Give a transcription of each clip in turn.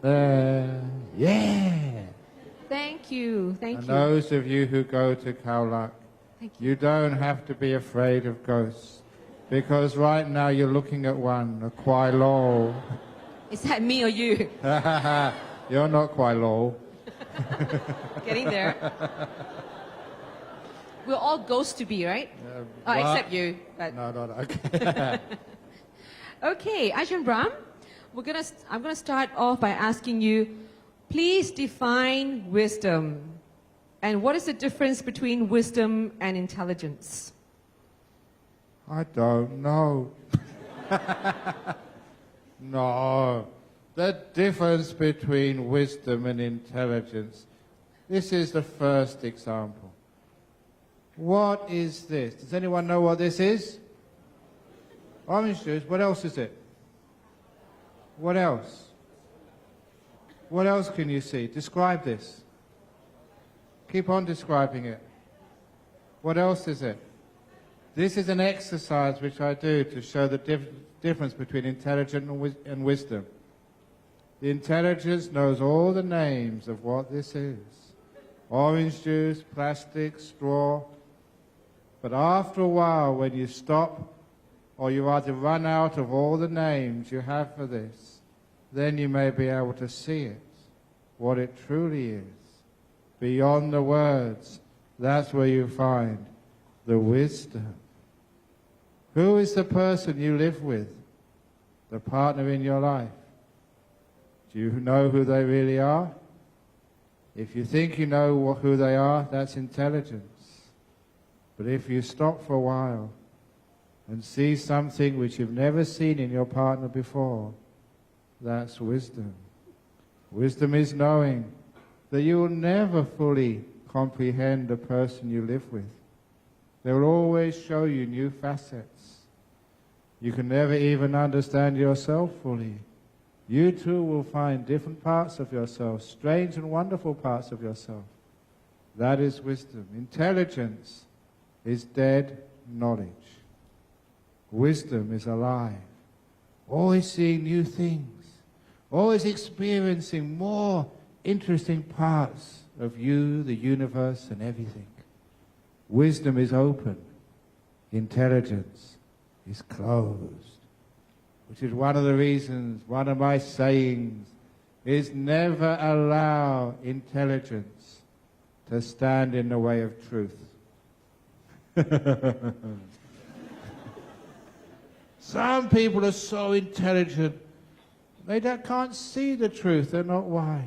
There. Yeah. Thank you. Thank And you. those of you who go to Khao Lak, Thank you. you don't have to be afraid of ghosts. Because right now you're looking at one, a Kwai Lo. Is that me or you? You're not Kwai Lo. Getting there. We're all ghosts to be, right? Except you. But... No, okay. Okay, Ajahn Brahm, I'm gonna start off by asking you, please define wisdom. And what is the difference between wisdom and intelligence? I don't know. No. The difference between wisdom and intelligence. This is the first example. What is this? Does anyone know what this is? Orange juice. What else is it? What else? What else can you see? Describe this. Keep on describing it. What else is it? This is an exercise which I do to show the difference between intelligence and wisdom. The intelligence knows all the names of what this is. Orange juice, plastic, straw. But after a while, when you stop, or you either run out of all the names you have for this, then you may be able to see it, what it truly is. Beyond the words, that's where you find the wisdom. Who is the person you live with? The partner in your life? Do you know who they really are? If you think you know who they are, that's intelligence. But if you stop for a while and see something which you've never seen in your partner before, that's wisdom. Wisdom is knowing that you will never fully comprehend the person you live with. They will always show you new facets. You can never even understand yourself fully. You too will find different parts of yourself, strange and wonderful parts of yourself. That is wisdom. Intelligence is dead knowledge. Wisdom is alive, always seeing new things, always experiencing more interesting parts of you, the universe, and everything. Wisdom is open. Intelligence is closed. Which is one of the reasons, one of my sayings is never allow intelligence to stand in the way of truth. Some people are so intelligent, they can't see the truth, they're not wise.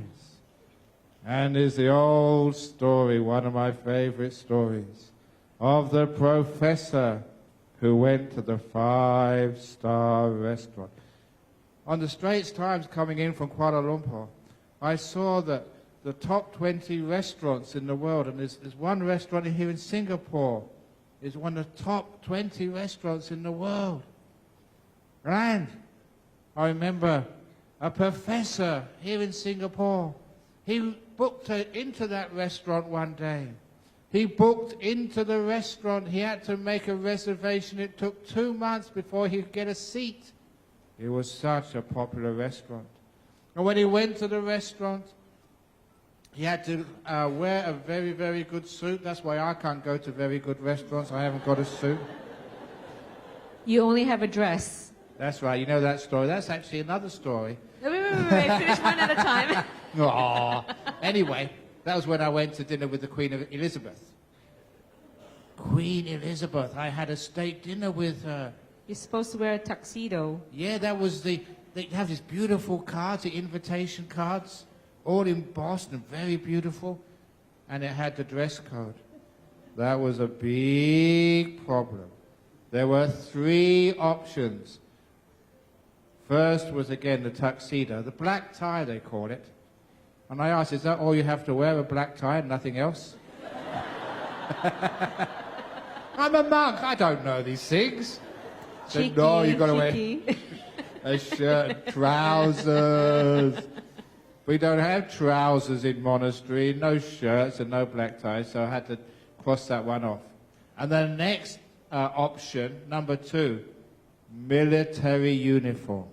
And there's the old story, one of my favorite stories, of the professor who went to the 5-star restaurant. On the Straits Times coming in from Kuala Lumpur, I saw that the top 20 restaurants in the world, and there's one restaurant here in Singapore, is one of the top 20 restaurants in the world. And I remember a professor here in Singapore, he booked into that restaurant one day. He booked into the restaurant. He had to make a reservation. It took 2 months before he could get a seat. It was such a popular restaurant. And when he went to the restaurant, he had to wear a very, very good suit. That's why I can't go to very good restaurants. I haven't got a suit. You only have a dress. That's right. You know that story. That's actually another story. Wait. Finish one at a time. Aww. Anyway, that was when I went to dinner with the Queen of Elizabeth. Queen Elizabeth. I had a state dinner with her. You're supposed to wear a tuxedo. Yeah, that was they have these beautiful cards, the invitation cards, all embossed and very beautiful. And it had the dress code. That was a big problem. There were 3 options. First was, again, the tuxedo. The black tie, they call it. And I asked, is that all you have to wear, a black tie and nothing else? I'm a monk. I don't know these things. Cheeky, said, no, you've got to wear a shirt and trousers. We don't have trousers in monastery, no shirts and no black ties, so I had to cross that one off. And the next option, number 2, military uniform.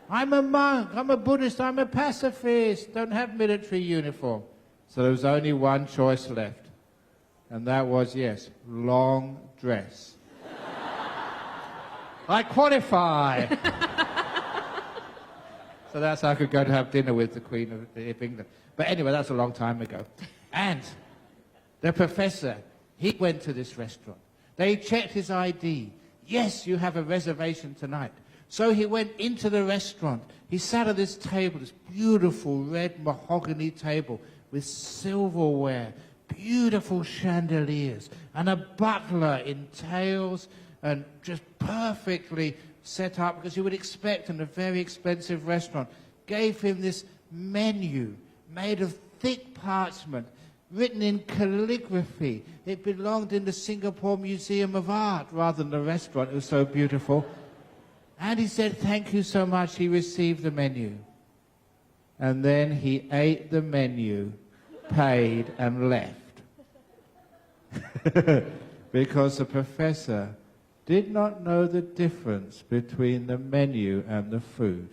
I'm a monk, I'm a Buddhist, I'm a pacifist, don't have military uniform. So there was only one choice left. And that was, yes, long dress. I qualify! So that's how I could go to have dinner with the Queen of England. But anyway, that's a long time ago. And the professor, he went to this restaurant. They checked his ID. Yes, you have a reservation tonight. So he went into the restaurant. He sat at this table, this beautiful red mahogany table with silverware, beautiful chandeliers, and a butler in tails and just perfectly set up, because you would expect in a very expensive restaurant, gave him this menu made of thick parchment, written in calligraphy. It belonged in the Singapore Museum of Art rather than the restaurant. It was so beautiful. And he said, thank you so much. He received the menu. And then he ate the menu, paid, and left. Because the professor did not know the difference between the menu and the food.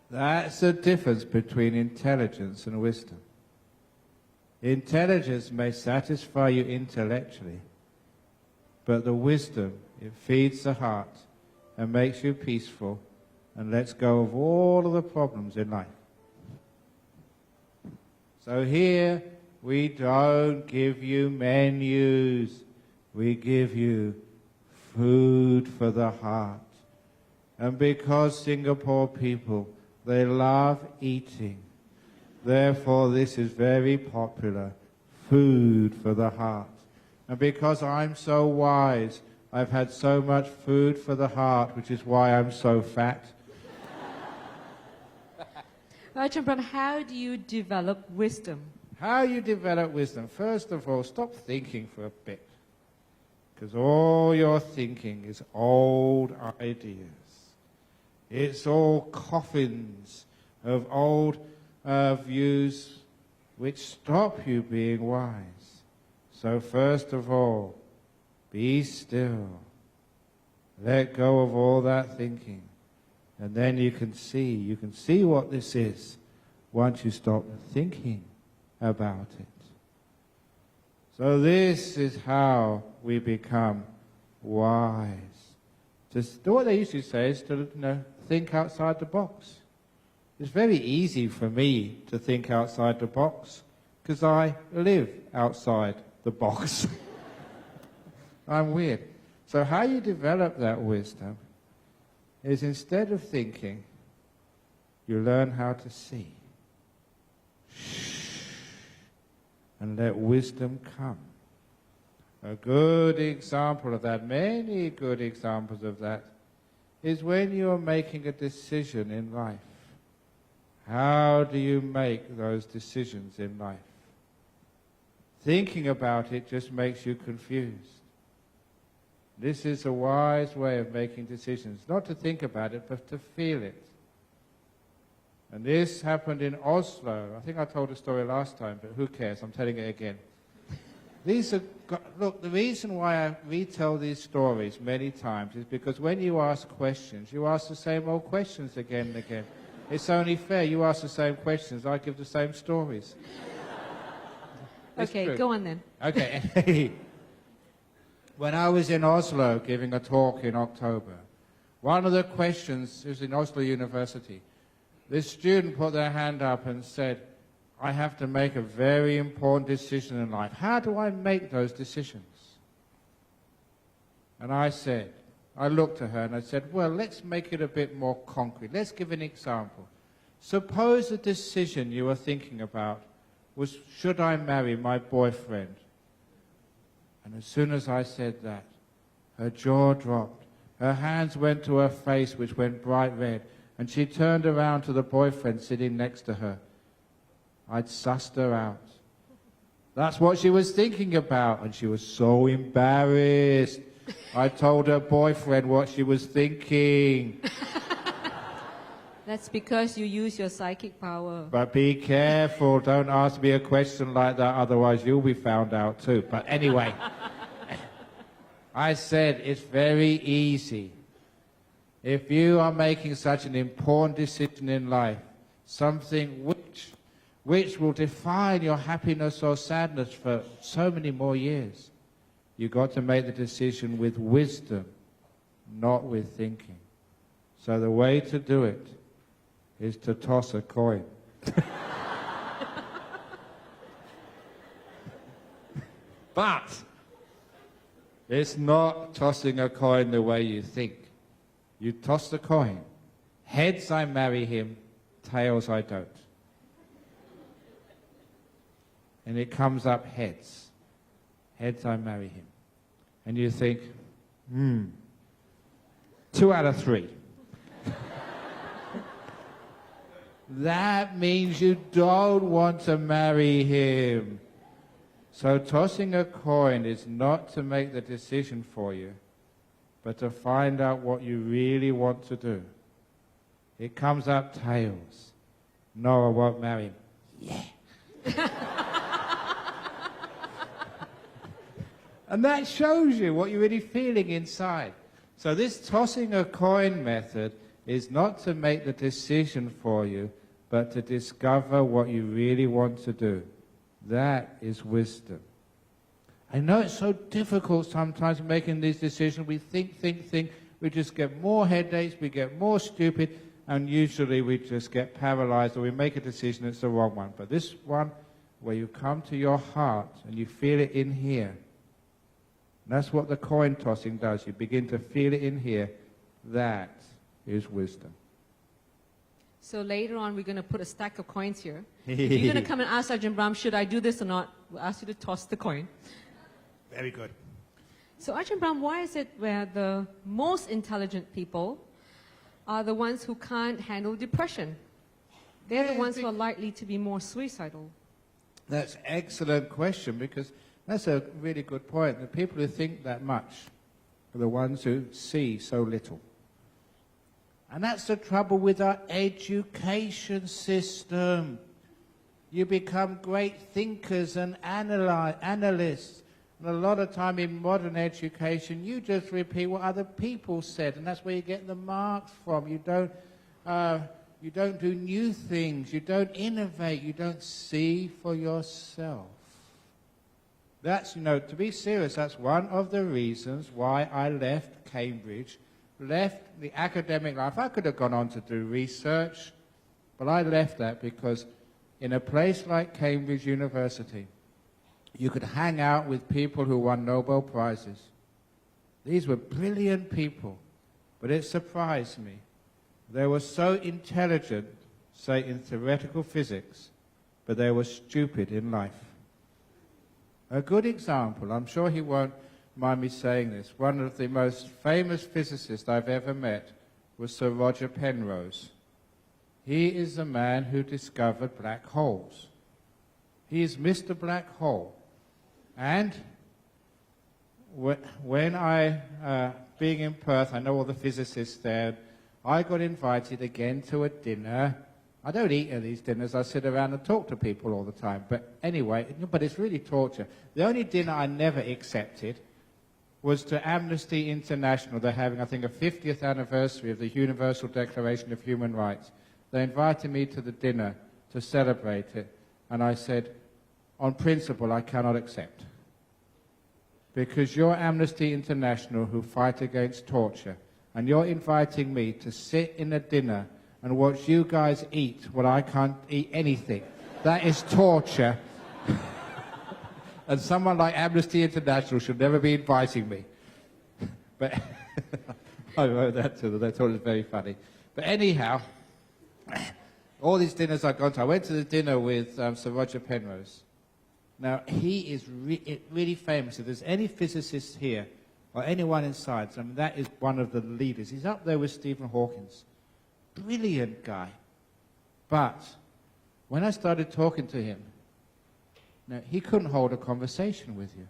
That's the difference between intelligence and wisdom. Intelligence may satisfy you intellectually, but the wisdom, it feeds the heart and makes you peaceful and lets go of all of the problems in life. So here, we don't give you menus. We give you food for the heart. And because Singapore people, they love eating, therefore this is very popular, food for the heart. And because I'm so wise, I've had so much food for the heart, which is why I'm so fat. Ajahn Brahm, how do you develop wisdom? How you develop wisdom? First of all, stop thinking for a bit. Because all your thinking is old ideas. It's all coffins of old views which stop you being wise. So first of all, be still. Let go of all that thinking. And then you can see what this is once you stop thinking about it. So this is how we become wise. Just what they used to say is to think outside the box. It's very easy for me to think outside the box because I live outside the box. I'm weird. So how you develop that wisdom is instead of thinking, you learn how to see. And let wisdom come. A good example of that, many good examples of that, is when you're making a decision in life. How do you make those decisions in life? Thinking about it just makes you confused. This is a wise way of making decisions, not to think about it, but to feel it. And this happened in Oslo. I think I told the story last time, but who cares? I'm telling it again. Look, the reason why I retell these stories many times is because when you ask questions, you ask the same old questions again and again. It's only fair. You ask the same questions, I give the same stories. Okay, go on then. Okay. When I was in Oslo giving a talk in October, one of the questions, it was in Oslo University, this student put their hand up and said, I have to make a very important decision in life. How do I make those decisions? And I looked at her and I said, well, let's make it a bit more concrete. Let's give an example. Suppose the decision you were thinking about was, should I marry my boyfriend? And as soon as I said that, her jaw dropped. Her hands went to her face, which went bright red. And she turned around to the boyfriend sitting next to her. I'd sussed her out. That's what she was thinking about. And she was so embarrassed. I told her boyfriend what she was thinking. That's because you use your psychic power. But be careful. Don't ask me a question like that. Otherwise, you'll be found out too. But anyway, I said it's very easy. If you are making such an important decision in life, something which will define your happiness or sadness for so many more years, you've got to make the decision with wisdom, not with thinking. So the way to do it is to toss a coin. But it's not tossing a coin the way you think. You toss the coin. Heads, I marry him. Tails, I don't. And it comes up heads. Heads, I marry him. And you think, 2 out of 3. That means you don't want to marry him. So tossing a coin is not to make the decision for you, but to find out what you really want to do. It comes up tails. No, I won't marry him. Yeah. And that shows you what you're really feeling inside. So this tossing a coin method is not to make the decision for you, but to discover what you really want to do. That is wisdom. I know it's so difficult sometimes making these decisions. We think. We just get more headaches, we get more stupid, and usually we just get paralyzed or we make a decision that's the wrong one. But this one, where you come to your heart and you feel it in here, that's what the coin tossing does. You begin to feel it in here. That is wisdom. So later on, we're going to put a stack of coins here. If you're going to come and ask Ajahn Brahm, should I do this or not? We'll ask you to toss the coin. Very good. So Ajahn Brahm, why is it where the most intelligent people are the ones who can't handle depression? They're the ones who are likely to be more suicidal. That's an excellent question, because that's a really good point. The people who think that much are the ones who see so little. And that's the trouble with our education system. You become great thinkers and analysts. And a lot of time in modern education, you just repeat what other people said, and that's where you get the marks from. You don't do new things. You don't innovate. You don't see for yourself. That's, to be serious, that's one of the reasons why I left Cambridge, left the academic life. I could have gone on to do research, but I left that because in a place like Cambridge University, you could hang out with people who won Nobel Prizes. These were brilliant people, but it surprised me. They were so intelligent, say in theoretical physics, but they were stupid in life. A good example, I'm sure he won't mind me saying this, one of the most famous physicists I've ever met was Sir Roger Penrose. He is the man who discovered black holes. He is Mr. Black Hole. And when being in Perth, I know all the physicists there, I got invited again to a dinner. I don't eat at these dinners, I sit around and talk to people all the time. But anyway, but it's really torture. The only dinner I never accepted was to Amnesty International. They're having, I think, a 50th anniversary of the Universal Declaration of Human Rights. They invited me to the dinner to celebrate it, and I said, on principle, I cannot accept. Because you're Amnesty International who fight against torture, and you're inviting me to sit in a dinner and watch you guys eat when I can't eat anything. That is torture. And someone like Amnesty International should never be inviting me. But I wrote that to them. They thought it was very funny. But anyhow, all these dinners I've gone to, I went to the dinner with Sir Roger Penrose. Now, he is really famous. If there's any physicist here, or anyone inside, that is one of the leaders. He's up there with Stephen Hawking. Brilliant guy. But when I started talking to him, he couldn't hold a conversation with you.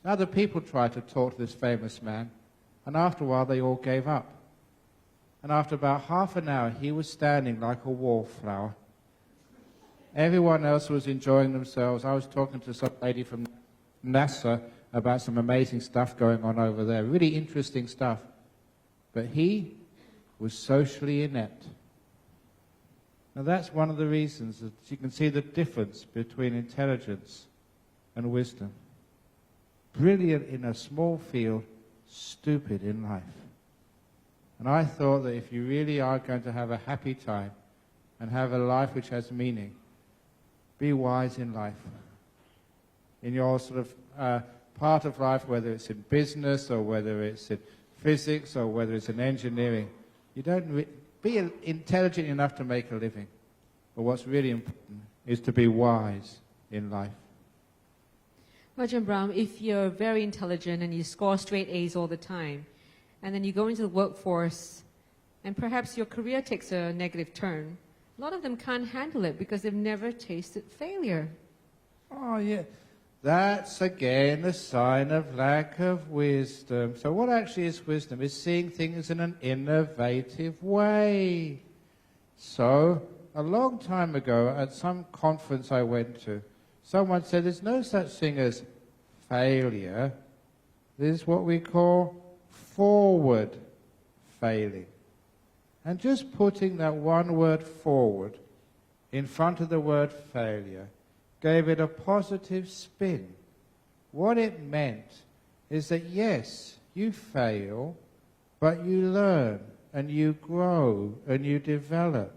Other people tried to talk to this famous man, and after a while they all gave up. And after about half an hour, he was standing like a wallflower. Everyone else was enjoying themselves. I was talking to some lady from NASA about some amazing stuff going on over there, really interesting stuff. but he was socially inept. Now that's one of the reasons that you can see the difference between intelligence and wisdom. Brilliant in a small field, stupid in life. And I thought that if you really are going to have a happy time and have a life which has meaning, be wise in life. In your sort of part of life, whether it's in business or whether it's in physics or whether it's in engineering, you don't be intelligent enough to make a living. But what's really important is to be wise in life. Ajahn Brahm, if you're very intelligent and you score straight A's all the time, and then you go into the workforce, and perhaps your career takes a negative turn, a lot of them can't handle it because they've never tasted failure. Oh, yeah. That's, again, a sign of lack of wisdom. So what actually is wisdom? Is seeing things in an innovative way. So, a long time ago, at some conference I went to, someone said there's no such thing as failure. There's what we call forward failing. And just putting that one word forward in front of the word failure gave it a positive spin. What it meant is that yes, you fail, but you learn and you grow and you develop,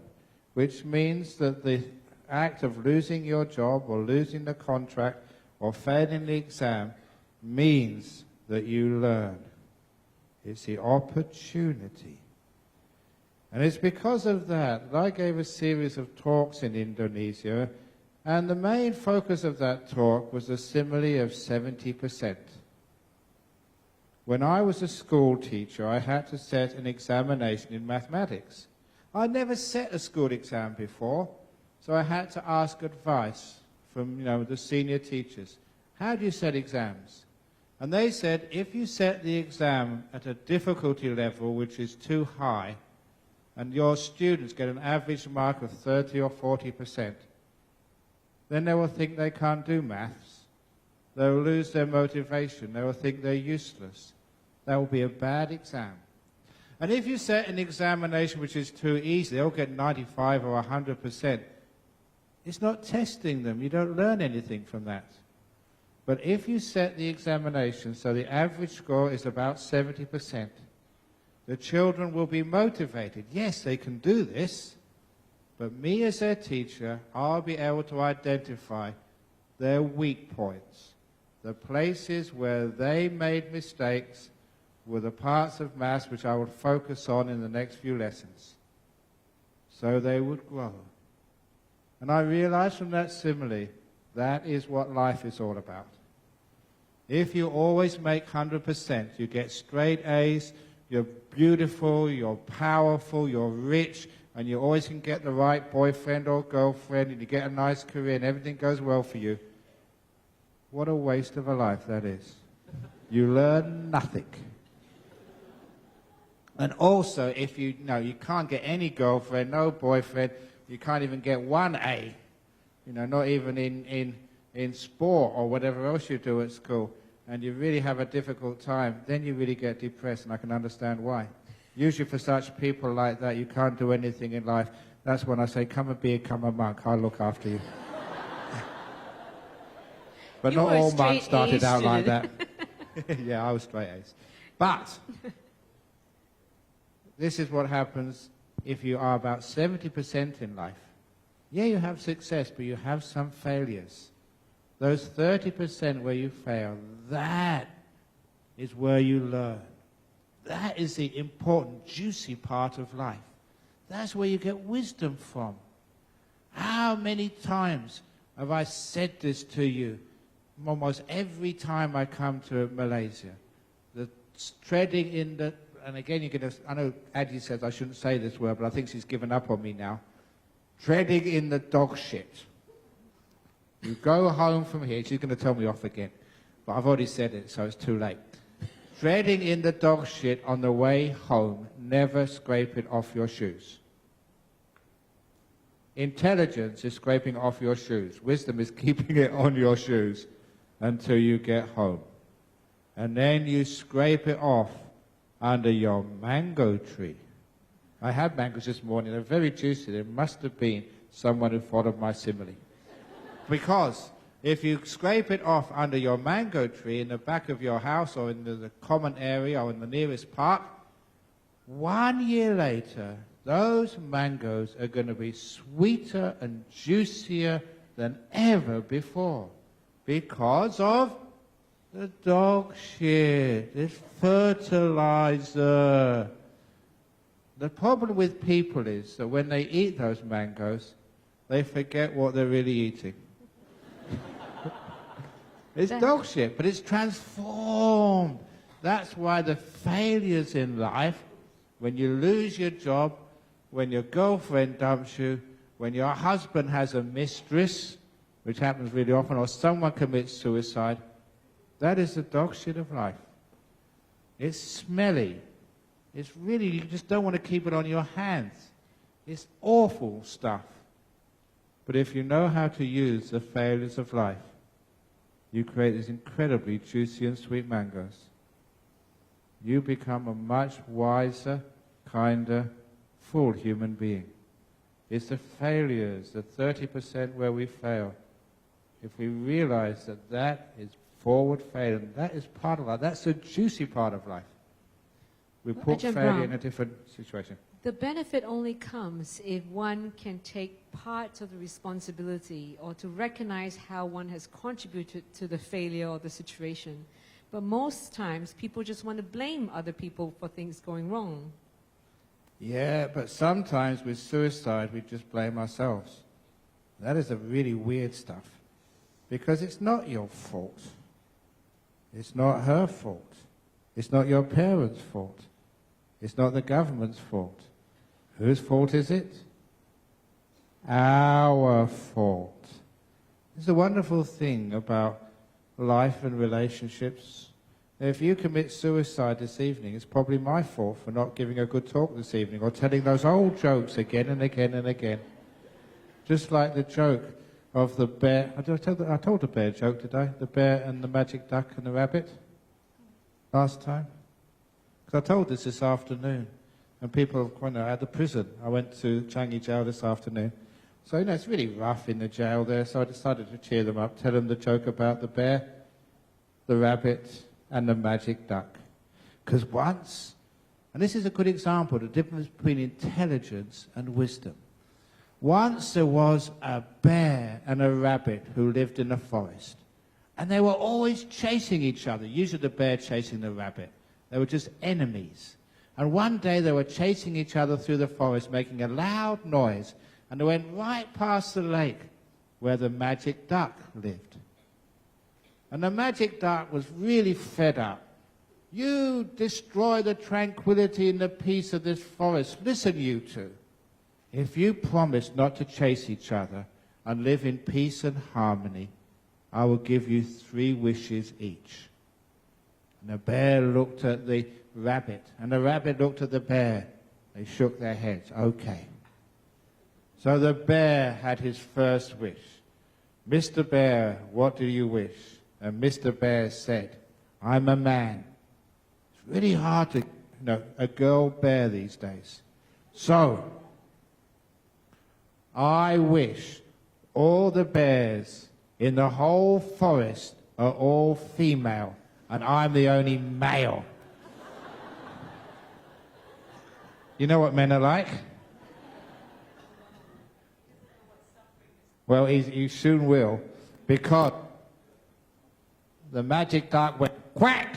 which means that the act of losing your job or losing the contract or failing the exam means that you learn. It's the opportunity. And it's because of that I gave a series of talks in Indonesia, and the main focus of that talk was the simile of 70%. When I was a school teacher, I had to set an examination in mathematics. I'd never set a school exam before, so I had to ask advice from, the senior teachers. How do you set exams? And they said, if you set the exam at a difficulty level which is too high, and your students get an average mark of 30 or 40%, then they will think they can't do maths. They will lose their motivation. They will think they're useless. That will be a bad exam. And if you set an examination which is too easy, they'll get 95 or 100%. It's not testing them. You don't learn anything from that. But if you set the examination so the average score is about 70%, the children will be motivated. Yes, they can do this, but me as their teacher, I'll be able to identify their weak points, the places where they made mistakes were the parts of maths which I would focus on in the next few lessons, so they would grow. And I realized from that simile, that is what life is all about. If you always make 100%, you get straight A's, you're beautiful, you're powerful, you're rich, and you always can get the right boyfriend or girlfriend, and you get a nice career, and everything goes well for you. What a waste of a life that is. You learn nothing. And also, if you can't get any girlfriend, no boyfriend, you can't even get one A, not even in sport or whatever else you do at school, and you really have a difficult time, then you really get depressed, and I can understand why. Usually for such people like that, you can't do anything in life. That's when I say, come and become a monk, I'll look after you. But You not were a all straight monks started A out like that. student. Yeah, I was straight A's. But this is what happens if you are about 70% in life. Yeah, you have success, but you have some failures. Those 30% where you fail, that is where you learn. That is the important, juicy part of life. That's where you get wisdom from. How many times have I said this to you? Almost every time I come to Malaysia. The treading in the, and again you're going to, I know Addie says I shouldn't say this word, but I think she's given up on me now. Treading in the dog shit. You go home from here, she's going to tell me off again, but I've already said it, so it's too late. Treading in the dog shit on the way home, never scrape it off your shoes. Intelligence is scraping off your shoes. Wisdom is keeping it on your shoes until you get home. And then you scrape it off under your mango tree. I had mangoes this morning. They're very juicy. There must have been someone who followed my simile. Because if you scrape it off under your mango tree in the back of your house or in the common area or in the nearest park, 1 year later, those mangoes are going to be sweeter and juicier than ever before because of the dog shit. It's fertilizer. The problem with people is that when they eat those mangoes, they forget what they're really eating. It's dog shit, but it's transformed. That's why the failures in life, when you lose your job, when your girlfriend dumps you, when your husband has a mistress, which happens really often, or someone commits suicide, that is the dog shit of life. It's smelly. It's really, you just don't want to keep it on your hands. It's awful stuff. But if you know how to use the failures of life, you create these incredibly juicy and sweet mangoes. You become a much wiser, kinder, full human being. It's the failures, the 30% where we fail. If we realize that that is forward failure, and that is part of life, that's the juicy part of life. We put Ajahn failure Brahm, in a different situation. the benefit only comes if one can take part of the responsibility or to recognize how one has contributed to the failure or the situation. But most times, people just want to blame other people for things going wrong. Yeah, but sometimes with suicide, we just blame ourselves. That is a really weird stuff. Because it's not your fault. It's not her fault. It's not your parents' fault. It's not the government's fault. Whose fault is it? Our fault. It's a wonderful thing about life and relationships. If you commit suicide this evening, it's probably my fault for not giving a good talk this evening or telling those old jokes again and again and again. Just like the joke of the bear. I told the bear joke, did I? The bear and the magic duck and the rabbit last time. Because I told this afternoon. And people, at the prison, I went to Changi jail this afternoon. So, it's really rough in the jail there, so I decided to cheer them up, tell them the joke about the bear, the rabbit, and the magic duck. Because once, and this is a good example, the difference between intelligence and wisdom. Once there was a bear and a rabbit who lived in the forest. And they were always chasing each other, usually the bear chasing the rabbit. They were just enemies. And one day they were chasing each other through the forest, making a loud noise. And they went right past the lake where the magic duck lived. And the magic duck was really fed up. You destroy the tranquility and the peace of this forest. Listen, you two. If you promise not to chase each other and live in peace and harmony, I will give you 3 wishes each. And the bear looked at the rabbit, and the rabbit looked at the bear. They shook their heads. Okay. So the bear had his first wish. Mr. Bear, what do you wish? And Mr. Bear said, I'm a man. It's really hard to, a girl bear these days. So, I wish all the bears in the whole forest are all female, and I'm the only male. You know what men are like? Well, you soon will, because the magic duck went quack,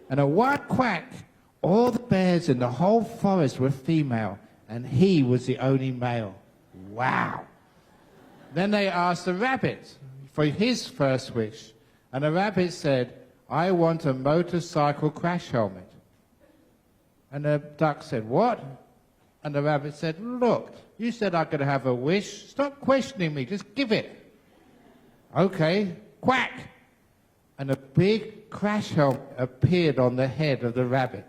and at one quack, all the bears in the whole forest were female, and he was the only male. Wow. Then they asked the rabbit for his first wish, and the rabbit said, I want a motorcycle crash helmet. And the duck said, what? And the rabbit said, look, you said I could have a wish. Stop questioning me, just give it. Okay, quack. And a big crash helmet appeared on the head of the rabbit.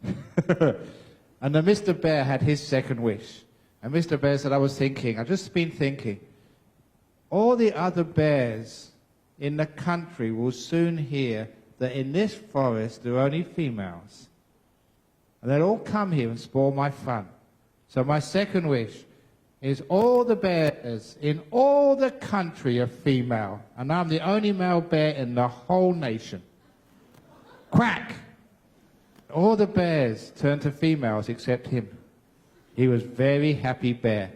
And then Mr. Bear had his second wish. And Mr. Bear said, I've just been thinking, all the other bears in the country will soon hear that in this forest there are only females. And they'll all come here and spoil my fun. So my second wish is all the bears in all the country are female, and I'm the only male bear in the whole nation. Quack! All the bears turned to females except him. He was very happy bear.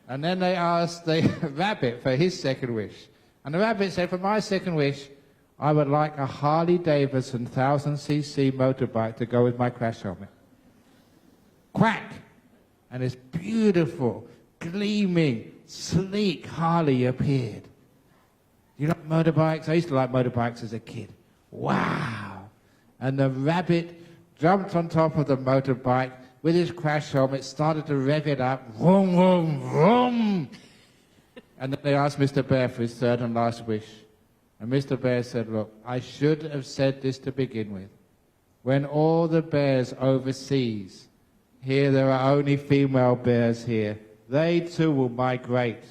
And then they asked the rabbit for his second wish. And the rabbit said, for my second wish, I would like a Harley Davidson 1000cc motorbike to go with my crash helmet. Quack! And this beautiful, gleaming, sleek Harley appeared. Do you like motorbikes? I used to like motorbikes as a kid. Wow! And the rabbit jumped on top of the motorbike with his crash helmet, started to rev it up. Vroom, vroom, vroom! And then they asked Mr. Bear for his third and last wish. And Mr. Bear said, look, I should have said this to begin with. When all the bears overseas, here there are only female bears here. They too will migrate.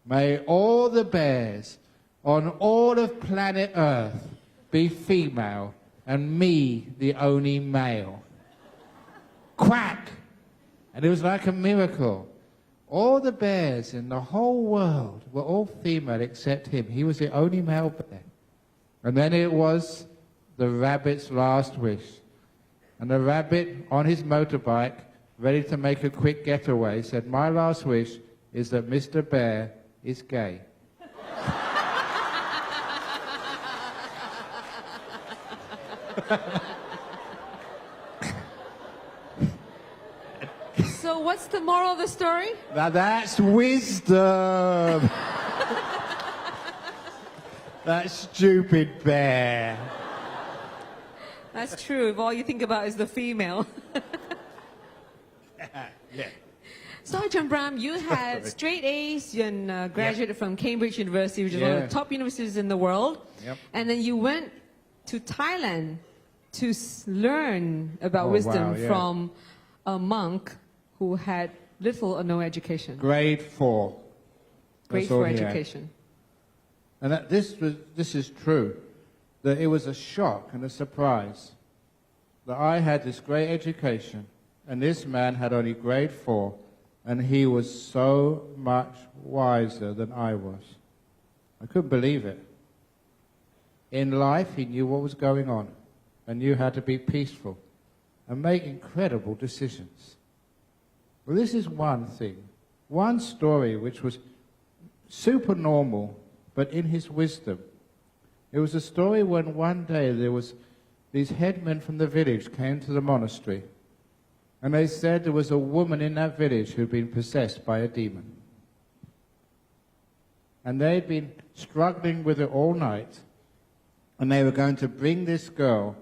May all the bears on all of planet Earth be female, and me the only male. Quack! And it was like a miracle. All the bears in the whole world were all female except him. He was the only male bear. And then it was the rabbit's last wish. And the rabbit on his motorbike, ready to make a quick getaway, said, my last wish is that Mr. Bear is gay. So what's the moral of the story? Now that's wisdom. That stupid bear. That's true, if all you think about is the female. Yeah. So, Ajahn Brahm, you had Sorry. straight A's and graduated from Cambridge University, which is one of the top universities in the world. Yep. And then you went to Thailand to learn about wisdom from a monk who had little or no education. Grade 4. Grade That's all 4 he had. education. And this is true, that it was a shock and a surprise that I had this great education and this man had only grade 4, and he was so much wiser than I was. I couldn't believe it. In life, he knew what was going on and knew how to be peaceful and make incredible decisions. Well, this is one thing, one story which was super normal, but in his wisdom. It was a story when one day these headmen from the village came to the monastery, and they said there was a woman in that village who'd been possessed by a demon. And they'd been struggling with it all night, and they were going to bring this girl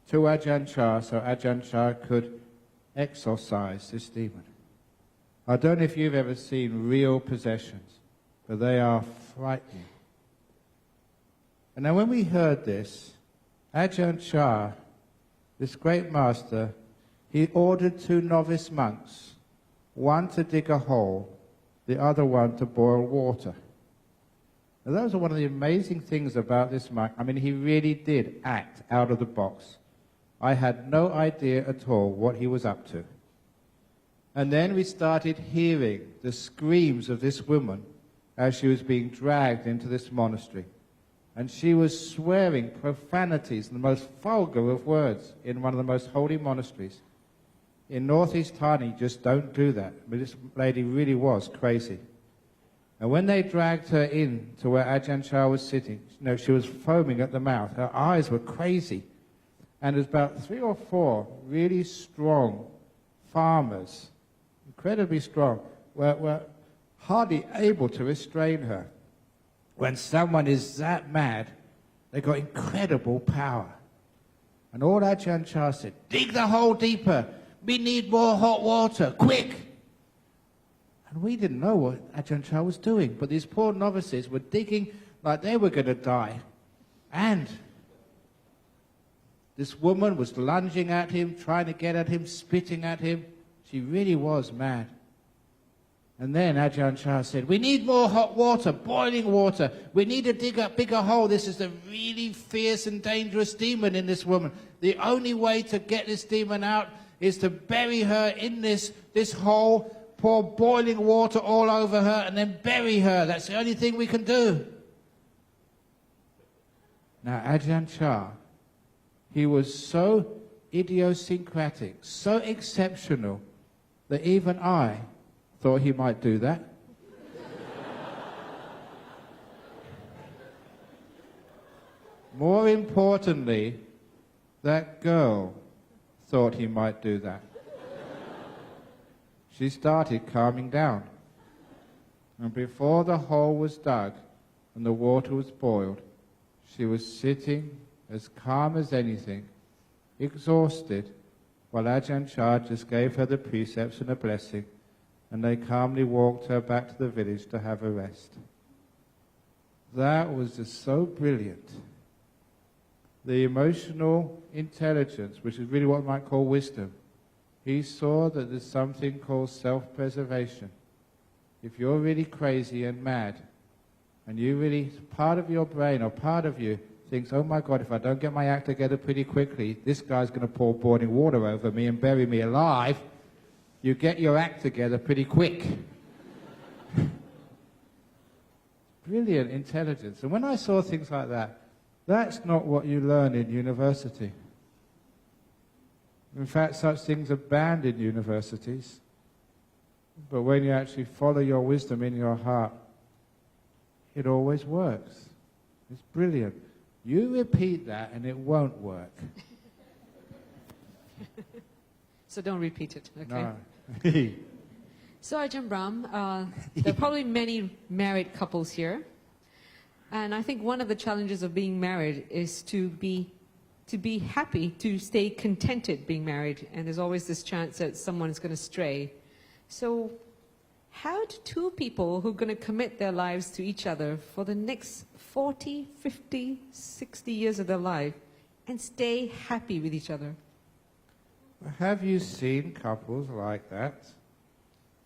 to Ajahn Chah so Ajahn Chah could exorcise this demon. I don't know if you've ever seen real possessions, but they are frightening. And now when we heard this, Ajahn Chah, this great master, he ordered 2 novice monks, one to dig a hole, the other one to boil water. Now that was one of the amazing things about this monk. I mean, he really did act out of the box. I had no idea at all what he was up to. And then we started hearing the screams of this woman as she was being dragged into this monastery. And she was swearing profanities, the most vulgar of words, in one of the most holy monasteries. In northeast Thailand, you just don't do that. But this lady really was crazy. And when they dragged her in to where Ajahn Chah was sitting, she was foaming at the mouth. Her eyes were crazy. And there's about 3 or 4 really strong farmers, incredibly strong, were hardly able to restrain her. When someone is that mad, they got incredible power. And all Ajahn Chah said, dig the hole deeper. We need more hot water, quick. And we didn't know what Ajahn Chah was doing, but these poor novices were digging like they were going to die. And this woman was lunging at him, trying to get at him, spitting at him. She really was mad. And then Ajahn Chah said, we need more hot water, boiling water. We need to dig a bigger hole. This is a really fierce and dangerous demon in this woman. The only way to get this demon out is to bury her in this hole, pour boiling water all over her, and then bury her. That's the only thing we can do. Now, Ajahn Chah, he was so idiosyncratic, so exceptional, that even I thought he might do that. More importantly, that girl thought he might do that. She started calming down. And before the hole was dug and the water was boiled, she was sitting as calm as anything, exhausted, while Ajahn Chah just gave her the precepts and a blessing, and they calmly walked her back to the village to have a rest. That was just so brilliant. The emotional intelligence, which is really what we might call wisdom, he saw that there's something called self-preservation. If you're really crazy and mad, and you really, part of your brain or part of you thinks, oh my God, if I don't get my act together pretty quickly, this guy's going to pour boiling water over me and bury me alive, you get your act together pretty quick. Brilliant intelligence. And when I saw things like that, that's not what you learn in university. In fact, such things are banned in universities. But when you actually follow your wisdom in your heart, it always works. It's brilliant. You repeat that and it won't work. So don't repeat it, okay? No. So Ajahn Brahm, there are probably many married couples here. And I think one of the challenges of being married is to be happy, to stay contented being married. And there's always this chance that someone's going to stray. So how do two people who are going to commit their lives to each other for the next 40, 50, 60 years of their life and stay happy with each other? Have you seen couples like that?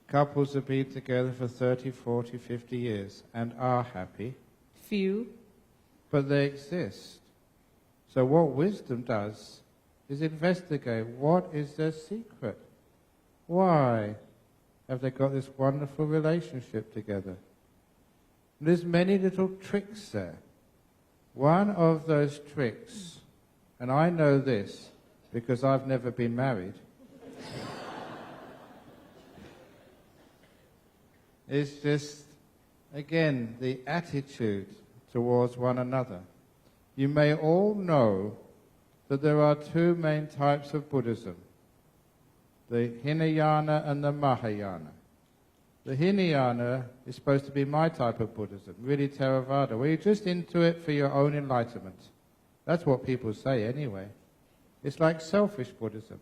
Couples have been together for 30, 40, 50 years and are happy. Few. But they exist. So what wisdom does is investigate what is their secret. Why have they got this wonderful relationship together? And there's many little tricks there. One of those tricks, and I know this because I've never been married, is just, again, the attitude towards one another. You may all know that there are two main types of Buddhism, the Hinayana and the Mahayana. The Hinayana is supposed to be my type of Buddhism, really Theravada, where you're just into it for your own enlightenment. That's what people say anyway. It's like selfish Buddhism.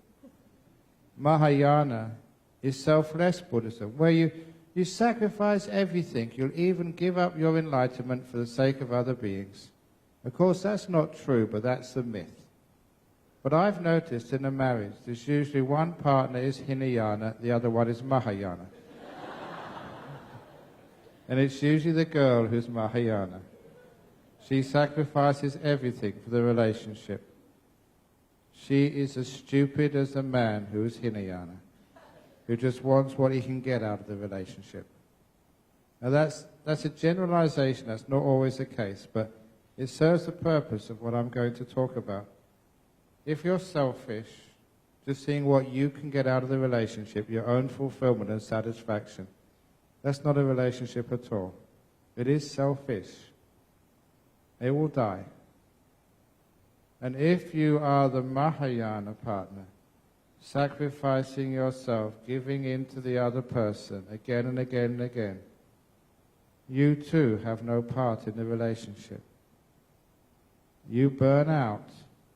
Mahayana is selfless Buddhism, where you sacrifice everything. You'll even give up your enlightenment for the sake of other beings. Of course, that's not true, but that's the myth. But I've noticed in a marriage, there's usually one partner is Hinayana, the other one is Mahayana. And it's usually the girl who's Mahayana. She sacrifices everything for the relationship. She is as stupid as the man who is Hinayana, who just wants what he can get out of the relationship. Now that's a generalization, that's not always the case, but it serves the purpose of what I'm going to talk about. If you're selfish, just seeing what you can get out of the relationship, your own fulfillment and satisfaction, that's not a relationship at all. It is selfish. It will die. And if you are the Mahayana partner, sacrificing yourself, giving in to the other person again and again and again, you too have no part in the relationship. You burn out.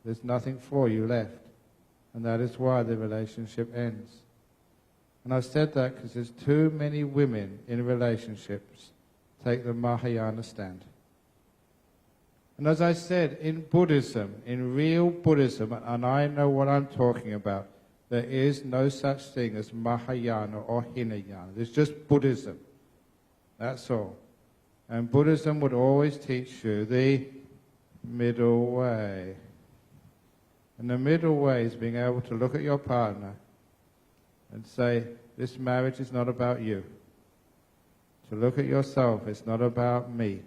There's nothing for you left. And that is why the relationship ends. And I've said that because there's too many women in relationships take the Mahayana stand. And as I said, in Buddhism, in real Buddhism, and I know what I'm talking about, There is no such thing as Mahayana or Hinayana. There's just Buddhism. That's all. And Buddhism would always teach you the middle way. And the middle way is being able to look at your partner and say, this marriage is not about you. To look at yourself, it's not about me.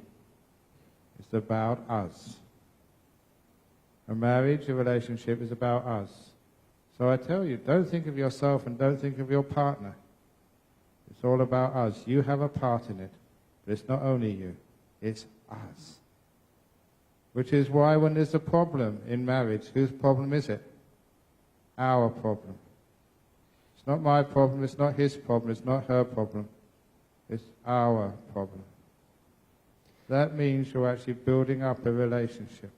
It's about us. A marriage, a relationship is about us. So I tell you, don't think of yourself and don't think of your partner. It's all about us. You have a part in it. But it's not only you, it's us. Which is why when there's a problem in marriage, whose problem is it? Our problem. It's not my problem, it's not his problem, it's not her problem. It's our problem. That means you're actually building up a relationship.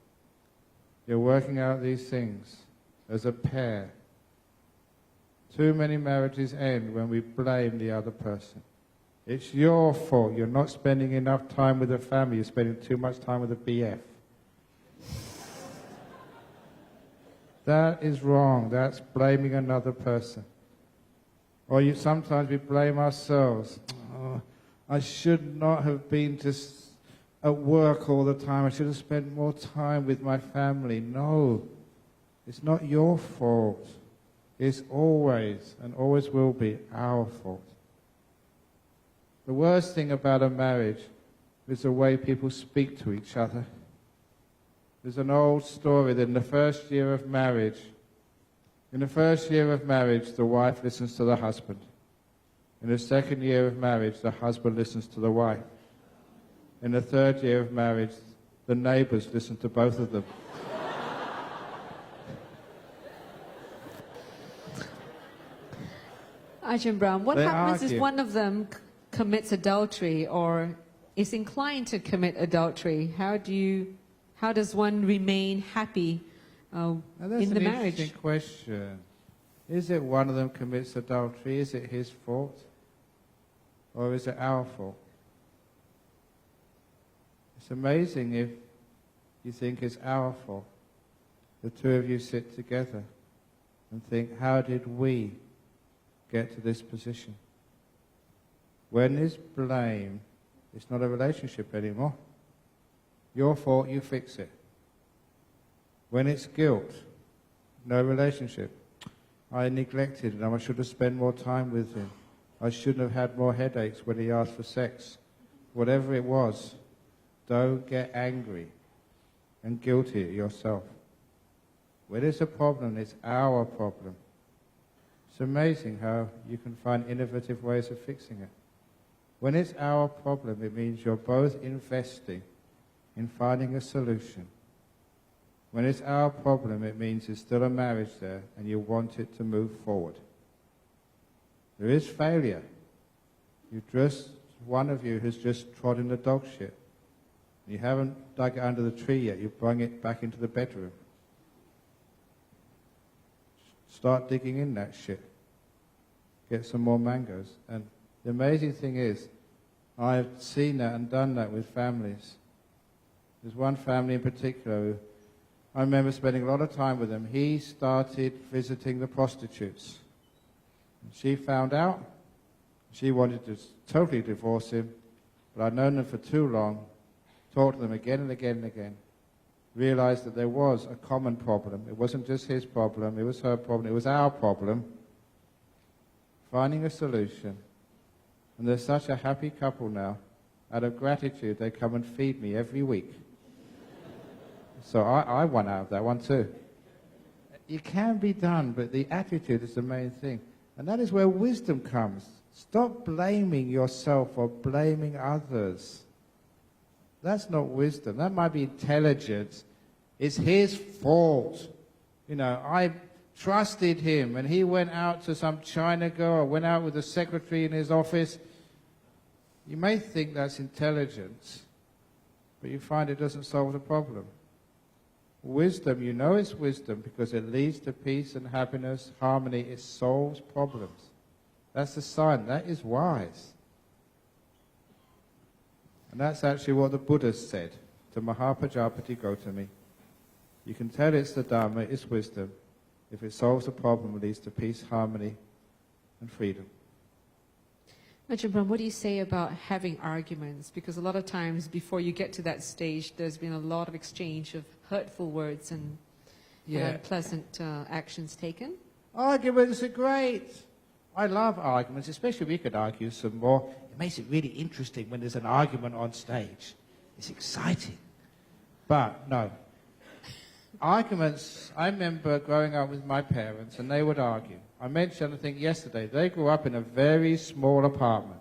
You're working out these things as a pair. Too many marriages end when we blame the other person. It's your fault. You're not spending enough time with the family. You're spending too much time with the BF. That is wrong. That's blaming another person. Or sometimes we blame ourselves. Oh, I should not have been at work all the time. I should have spent more time with my family. No, it's not your fault. It's always and always will be our fault. The worst thing about a marriage is the way people speak to each other. There's an old story that in the first year of marriage, the wife listens to the husband. In the second year of marriage, the husband listens to the wife. In the third year of marriage, the neighbors listen to both of them. Ajahn Brahm, what They happens argue. if one of them commits adultery or is inclined to commit adultery? How does one remain happy Now, that's in the an marriage? interesting question. Is it one of them commits adultery? Is it his fault? Or is it our fault? It's amazing if you think it's our fault. The two of you sit together and think, how did we get to this position? When there's blame, it's not a relationship anymore. Your fault, you fix it. When it's guilt, no relationship. I neglected him. I should have spent more time with him. I shouldn't have had more headaches when he asked for sex. Whatever it was, don't get angry and guilty at yourself. When it's a problem, it's our problem. It's amazing how you can find innovative ways of fixing it. When it's our problem, it means you're both investing in finding a solution. When it's our problem, it means there's still a marriage there and you want it to move forward. There is failure. One of you has just trodden the dog shit. You haven't dug it under the tree yet. You bring it back into the bedroom. Start digging in that shit. Get some more mangoes. And the amazing thing is, I've seen that and done that with families. There's one family in particular who I remember spending a lot of time with him. He started visiting the prostitutes. And she found out. She wanted to totally divorce him. But I'd known them for too long. Talked to them again and again and again. Realized that there was a common problem. It wasn't just his problem. It was her problem. It was our problem. Finding a solution. And they're such a happy couple now. Out of gratitude, they come and feed me every week. So I won out of that one too. It can be done, but the attitude is the main thing. And that is where wisdom comes. Stop blaming yourself or blaming others. That's not wisdom. That might be intelligence. It's his fault. You know, I trusted him and he went out to some China girl or went out with the secretary in his office. You may think that's intelligence, but you find it doesn't solve the problem. Wisdom, you know it's wisdom because it leads to peace and happiness, harmony. It solves problems. That's the sign. That is wise. And that's actually what the Buddha said to Mahapajapati Gautami. You can tell it's the Dharma, it's wisdom, if it solves the problem, it leads to peace, harmony, and freedom. Ajahn Brahm, what do you say about having arguments? Because a lot of times before you get to that stage, there's been a lot of exchange of hurtful words and unpleasant actions taken. Arguments are great. I love arguments, especially if we could argue some more. It makes it really interesting when there's an argument on stage. It's exciting. But no. Arguments, I remember growing up with my parents and they would argue. I mentioned, I think yesterday, they grew up in a very small apartment.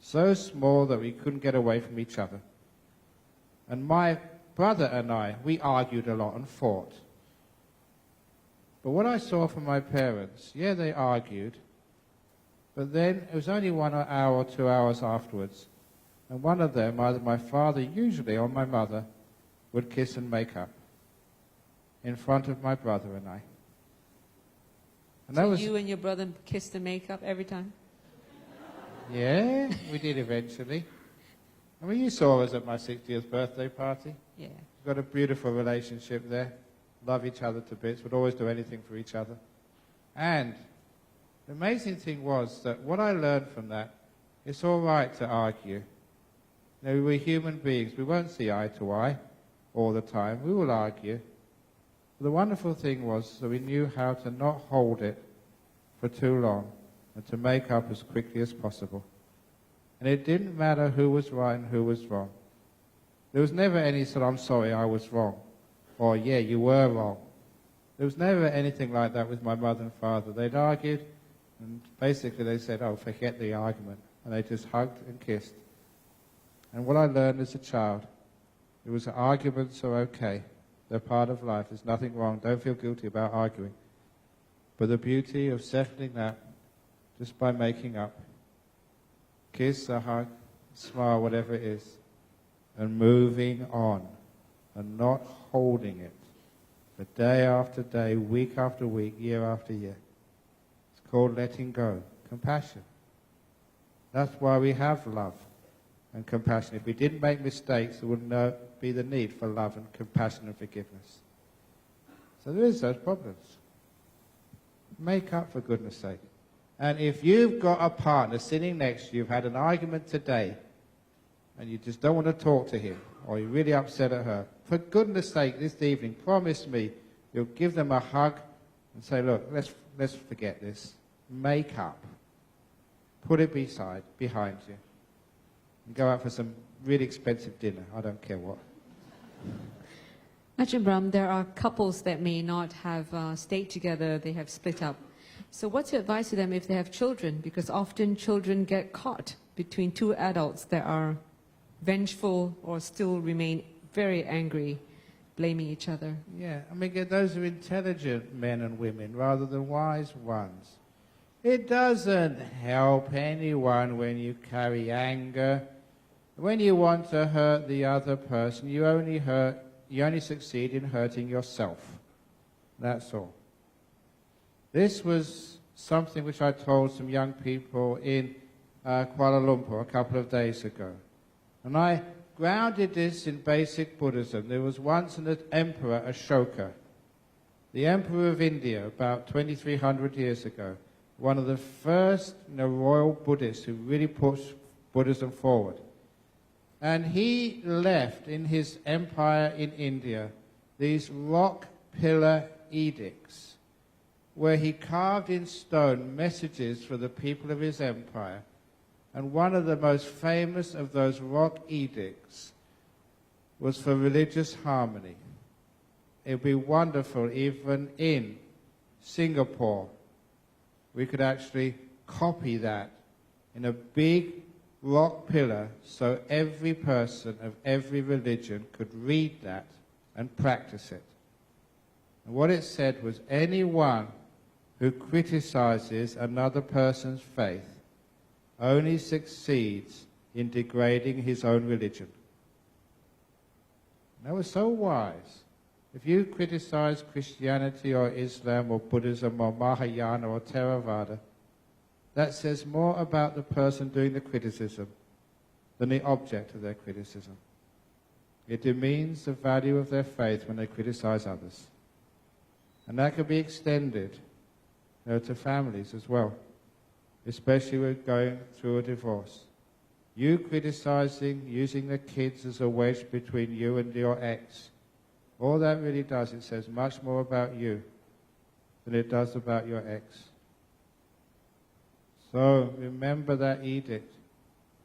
So small that we couldn't get away from each other. And my brother and I, we argued a lot and fought. But what I saw from my parents, yeah, they argued, but then it was only 1 hour or 2 hours afterwards. And one of them, either my father, usually, or my mother, would kiss and make up in front of my brother and I. And So you and your brother kissed and make up every time? Yeah, we did eventually. I mean, you saw us at my 60th birthday party. Yeah. We've got a beautiful relationship there. Love each other to bits. Would always do anything for each other. And the amazing thing was that what I learned from that, it's all right to argue. You know, we're human beings. We won't see eye to eye all the time. We will argue. But the wonderful thing was that we knew how to not hold it for too long and to make up as quickly as possible. And it didn't matter who was right and who was wrong. There was never any sort of, I'm sorry, I was wrong. Or, yeah, you were wrong. There was never anything like that with my mother and father. They'd argued, and basically they said, oh, forget the argument. And they just hugged and kissed. And what I learned as a child, it was that arguments are okay. They're part of life. There's nothing wrong. Don't feel guilty about arguing. But the beauty of settling that just by making up, kiss, a hug, smile, whatever it is, and moving on and not holding it for day after day, week after week, year after year. It's called letting go, compassion. That's why we have love and compassion. If we didn't make mistakes, there wouldn't be the need for love and compassion and forgiveness. So there is those problems. Make up, for goodness sake. And if you've got a partner sitting next to you, you've had an argument today, and you just don't want to talk to him, or you're really upset at her, for goodness sake, this evening, promise me you'll give them a hug and say, look, let's forget this. Make up. Put it behind you. And go out for some really expensive dinner. I don't care what. Ajahn Brahm, there are couples that may not have stayed together, they have split up. So what's your advice to them if they have children? Because often children get caught between two adults that are vengeful or still remain very angry, blaming each other. Yeah, I mean, those are intelligent men and women rather than wise ones. It doesn't help anyone when you carry anger. When you want to hurt the other person, you only succeed in hurting yourself. That's all. This was something which I told some young people in Kuala Lumpur a couple of days ago. And I grounded this in basic Buddhism. There was once an emperor, Ashoka, the emperor of India, about 2,300 years ago, one of the first royal Buddhists who really pushed Buddhism forward. And he left in his empire in India these rock pillar edicts where he carved in stone messages for the people of his empire. And one of the most famous of those rock edicts was for religious harmony. It would be wonderful even in Singapore. We could actually copy that in a big rock pillar so every person of every religion could read that and practice it. And what it said was anyone who criticizes another person's faith only succeeds in degrading his own religion. And that was so wise. If you criticize Christianity or Islam or Buddhism or Mahayana or Theravada, that says more about the person doing the criticism than the object of their criticism. It demeans the value of their faith when they criticize others. And that could be extended to families as well, especially with going through a divorce. You criticizing, using the kids as a wedge between you and your ex, all that really does, it says much more about you than it does about your ex. So remember that edict.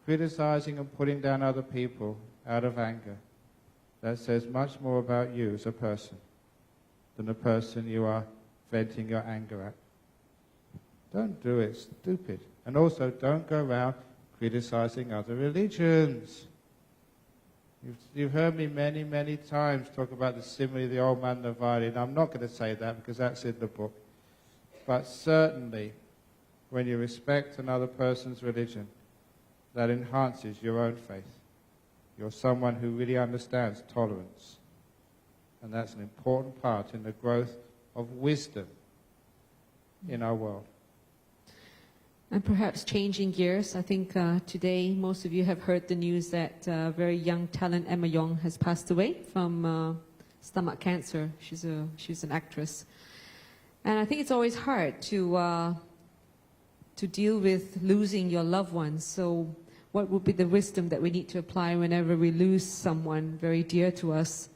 Criticizing and putting down other people out of anger, that says much more about you as a person than the person you are venting your anger at. Don't do it, stupid. And also, don't go around criticizing other religions. You've heard me many, many times talk about the simile of the old man and the violin. I'm not going to say that because that's in the book. But certainly, when you respect another person's religion, that enhances your own faith. You're someone who really understands tolerance. And that's an important part in the growth of wisdom in our world. And perhaps changing gears, I think today most of you have heard the news that very young talent Emma Yong has passed away from stomach cancer. She's an actress. And I think it's always hard to deal with losing your loved ones. So what would be the wisdom that we need to apply whenever we lose someone very dear to us?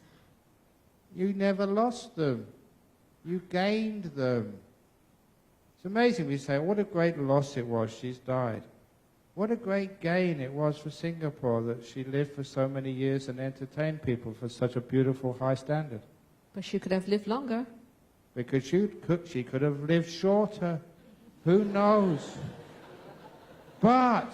You never lost them. You gained them. It's amazing we say, what a great loss it was, she's died. What a great gain it was for Singapore that she lived for so many years and entertained people for such a beautiful, high standard. But she could have lived longer. Because she could have lived shorter. Who knows? But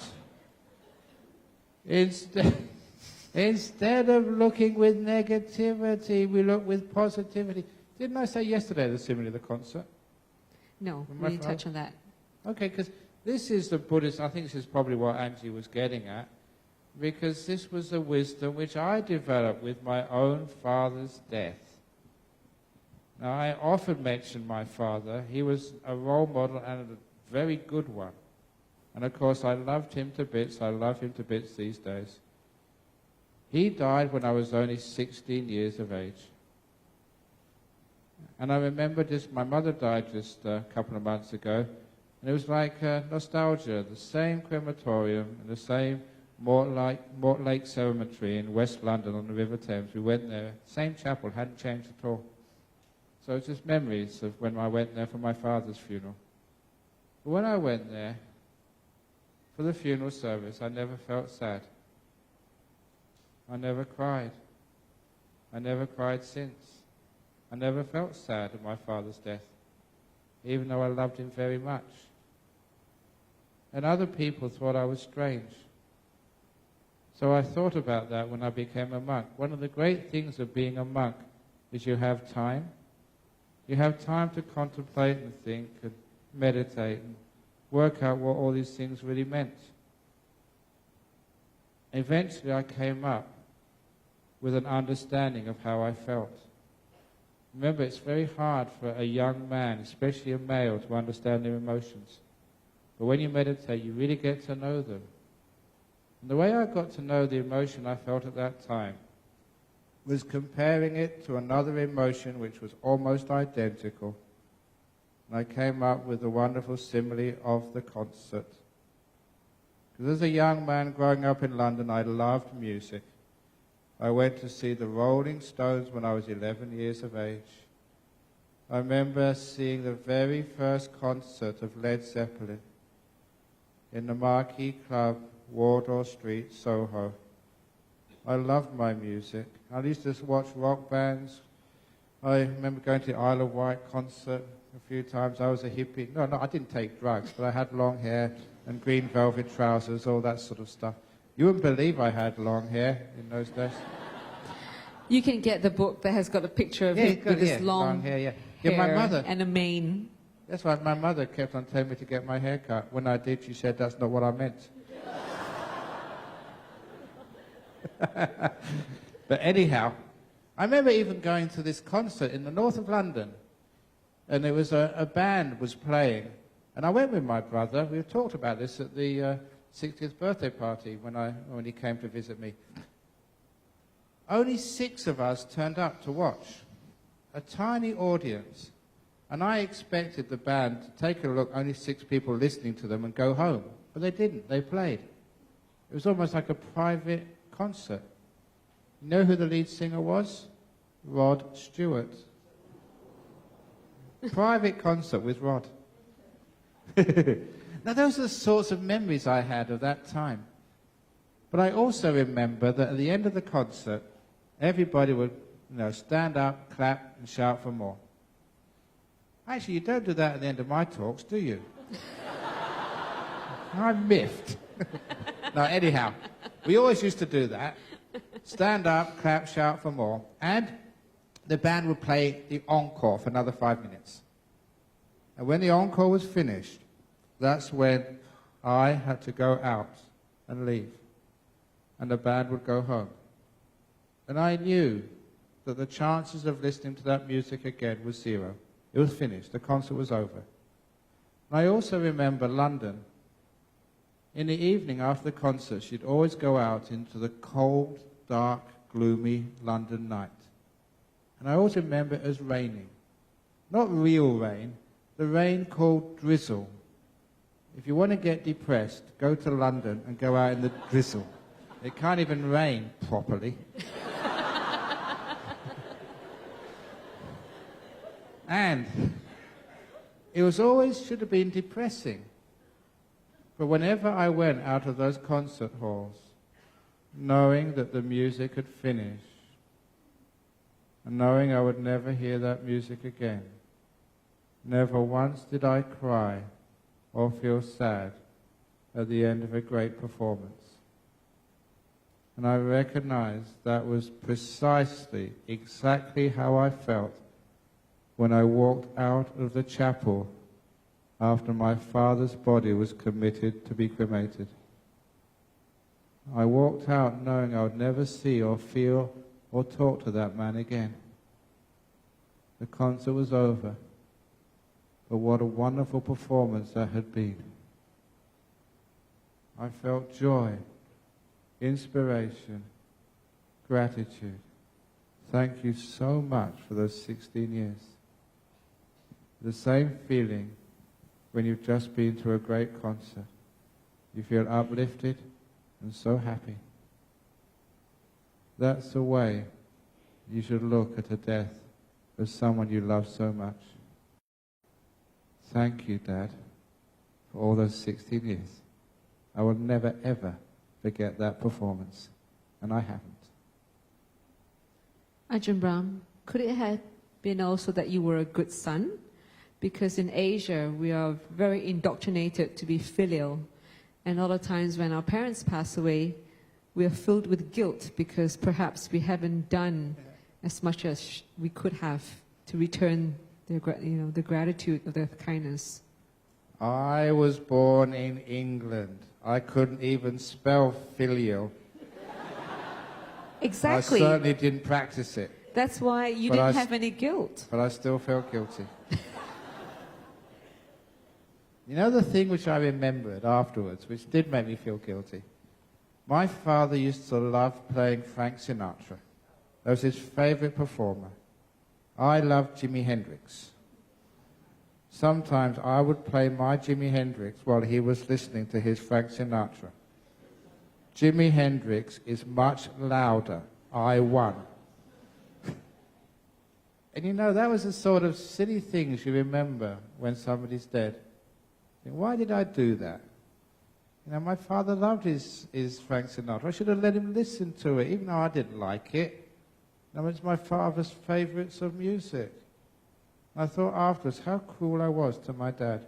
instead of looking with negativity, we look with positivity. Didn't I say yesterday the simile of the concert? No, we didn't touch on that. Okay, because this is the Buddhist, I think this is probably what Angie was getting at, because this was a wisdom which I developed with my own father's death. Now, I often mention my father. He was a role model and a very good one. And of course, I loved him to bits. I love him to bits these days. He died when I was only 16 years of age. And I remember my mother died just a couple of months ago, and it was like nostalgia, the same crematorium and the same Mortlake Cemetery in West London on the River Thames. We went there, same chapel, hadn't changed at all. So it's just memories of when I went there for my father's funeral. But when I went there for the funeral service, I never felt sad. I never cried. I never cried since. I never felt sad at my father's death, even though I loved him very much. And other people thought I was strange. So I thought about that when I became a monk. One of the great things of being a monk is you have time. You have time to contemplate and think and meditate and work out what all these things really meant. Eventually I came up with an understanding of how I felt. Remember, it's very hard for a young man, especially a male, to understand their emotions. But when you meditate, you really get to know them. And the way I got to know the emotion I felt at that time was comparing it to another emotion which was almost identical. And I came up with the wonderful simile of the concert. Because as a young man growing up in London, I loved music. I went to see the Rolling Stones when I was 11 years of age. I remember seeing the very first concert of Led Zeppelin in the Marquee Club, Wardour Street, Soho. I loved my music. I used to watch rock bands. I remember going to the Isle of Wight concert a few times. I was a hippie. No, I didn't take drugs, but I had long hair and green velvet trousers, all that sort of stuff. You wouldn't believe I had long hair in those days. You can get the book that has got a picture of him with his long hair my mother, and a mane. That's why my mother kept on telling me to get my hair cut. When I did, she said, that's not what I meant. But anyhow, I remember even going to this concert in the north of London, and there was a band was playing, and I went with my brother. We talked about this at the 60th birthday party when he came to visit me. Only 6 of us turned up to watch. A tiny audience. And I expected the band to take a look, only 6 people listening to them, and go home. But they didn't. They played. It was almost like a private concert. You know who the lead singer was? Rod Stewart. Private concert with Rod. Now, those are the sorts of memories I had of that time. But I also remember that at the end of the concert, everybody would, stand up, clap, and shout for more. Actually, you don't do that at the end of my talks, do you? I'm miffed. No, anyhow, we always used to do that. Stand up, clap, shout for more. And the band would play the encore for another 5 minutes. And when the encore was finished, that's when I had to go out and leave. And the band would go home. And I knew that the chances of listening to that music again was 0. It was finished. The concert was over. And I also remember London. In the evening after the concert, she'd always go out into the cold, dark, gloomy London night. And I always remember it as raining. Not real rain, the rain called drizzle. If you want to get depressed, go to London and go out in the drizzle. It can't even rain properly. And it was always should have been depressing. But whenever I went out of those concert halls, knowing that the music had finished, and knowing I would never hear that music again, never once did I cry or feel sad at the end of a great performance. And I recognized that was precisely, exactly how I felt when I walked out of the chapel after my father's body was committed to be cremated. I walked out knowing I would never see or feel or talk to that man again. The concert was over, but what a wonderful performance that had been. I felt joy, inspiration, gratitude. Thank you so much for those 16 years. The same feeling when you've just been to a great concert. You feel uplifted and so happy. That's the way you should look at a death of someone you love so much. Thank you, Dad, for all those 16 years. I will never, ever forget that performance, and I haven't. Ajahn Brahm, could it have been also that you were a good son? Because in Asia, we are very indoctrinated to be filial. And a lot of times when our parents pass away, we are filled with guilt because perhaps we haven't done as much as we could have to return the gratitude of their kindness. I was born in England. I couldn't even spell filial. Exactly. I certainly didn't practice it. That's why you didn't have any guilt. But I still felt guilty. You know the thing which I remembered afterwards, which did make me feel guilty? My father used to love playing Frank Sinatra. That was his favorite performer. I loved Jimi Hendrix. Sometimes I would play my Jimi Hendrix while he was listening to his Frank Sinatra. Jimi Hendrix is much louder. I won. And that was the sort of silly things you remember when somebody's dead. Why did I do that? My father loved his Frank Sinatra. I should have let him listen to it, even though I didn't like it. It's my father's favorites of music. I thought afterwards how cruel I was to my dad.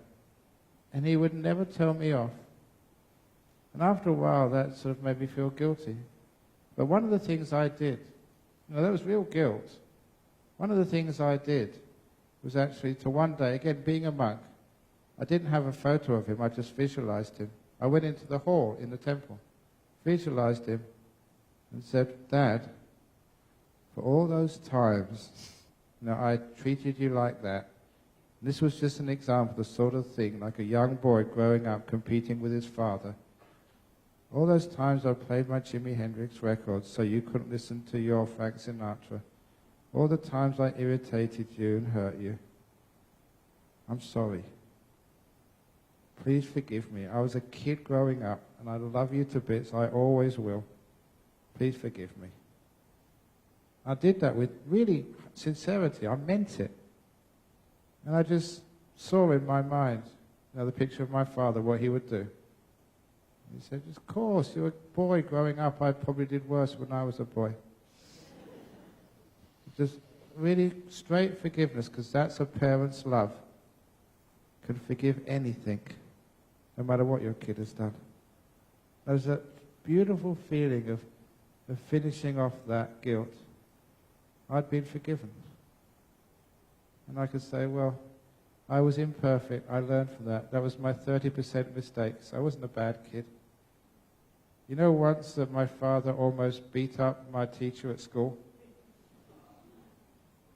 And he would never tell me off. And after a while, that sort of made me feel guilty. But one of the things I did, that was real guilt. One of the things I did was actually to one day, again, being a monk, I didn't have a photo of him, I just visualized him. I went into the hall in the temple, visualized him, and said, Dad, for all those times, I treated you like that. And this was just an example, the sort of thing, like a young boy growing up, competing with his father. All those times I played my Jimi Hendrix records so you couldn't listen to your Frank Sinatra. All the times I irritated you and hurt you. I'm sorry. Please forgive me. I was a kid growing up, and I love you to bits. I always will. Please forgive me. I did that with really sincerity. I meant it. And I just saw in my mind, the picture of my father, what he would do. He said, of course, you're a boy growing up. I probably did worse when I was a boy. Just really straight forgiveness, because that's a parent's love. Can forgive anything, no matter what your kid has done. There's a beautiful feeling of finishing off that guilt. I'd been forgiven. And I could say, well, I was imperfect. I learned from that. That was my 30% mistakes. I wasn't a bad kid. You know, once that my father almost beat up my teacher at school?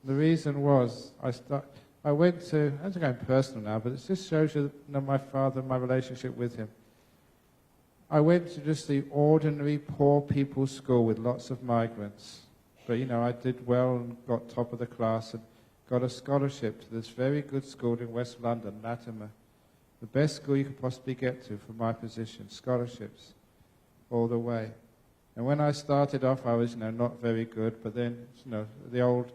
The reason was, I went to, I'm going personal now, but it just shows you my father, my relationship with him. I went to just the ordinary poor people's school with lots of migrants. But, I did well and got top of the class and got a scholarship to this very good school in West London, Latimer. The best school you could possibly get to for my position, scholarships all the way. And when I started off, I was, not very good, but then, the old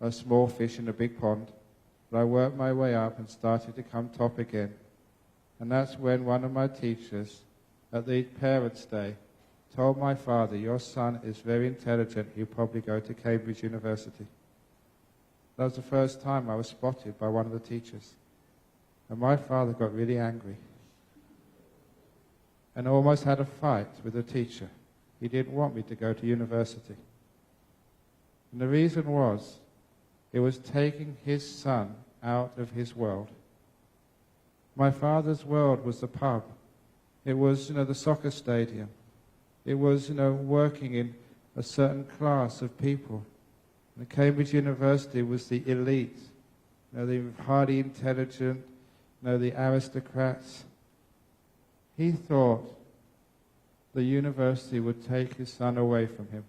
small fish in a big pond. But I worked my way up and started to come top again. And that's when one of my teachers at the Parents' Day told my father, your son is very intelligent, he'll probably go to Cambridge University. That was the first time I was spotted by one of the teachers. And my father got really angry and almost had a fight with the teacher. He didn't want me to go to university. And the reason was, it was taking his son out of his world. My father's world was the pub. It was, the soccer stadium. It was, working in a certain class of people. And Cambridge University was the elite, the highly intelligent, the aristocrats. He thought the university would take his son away from him.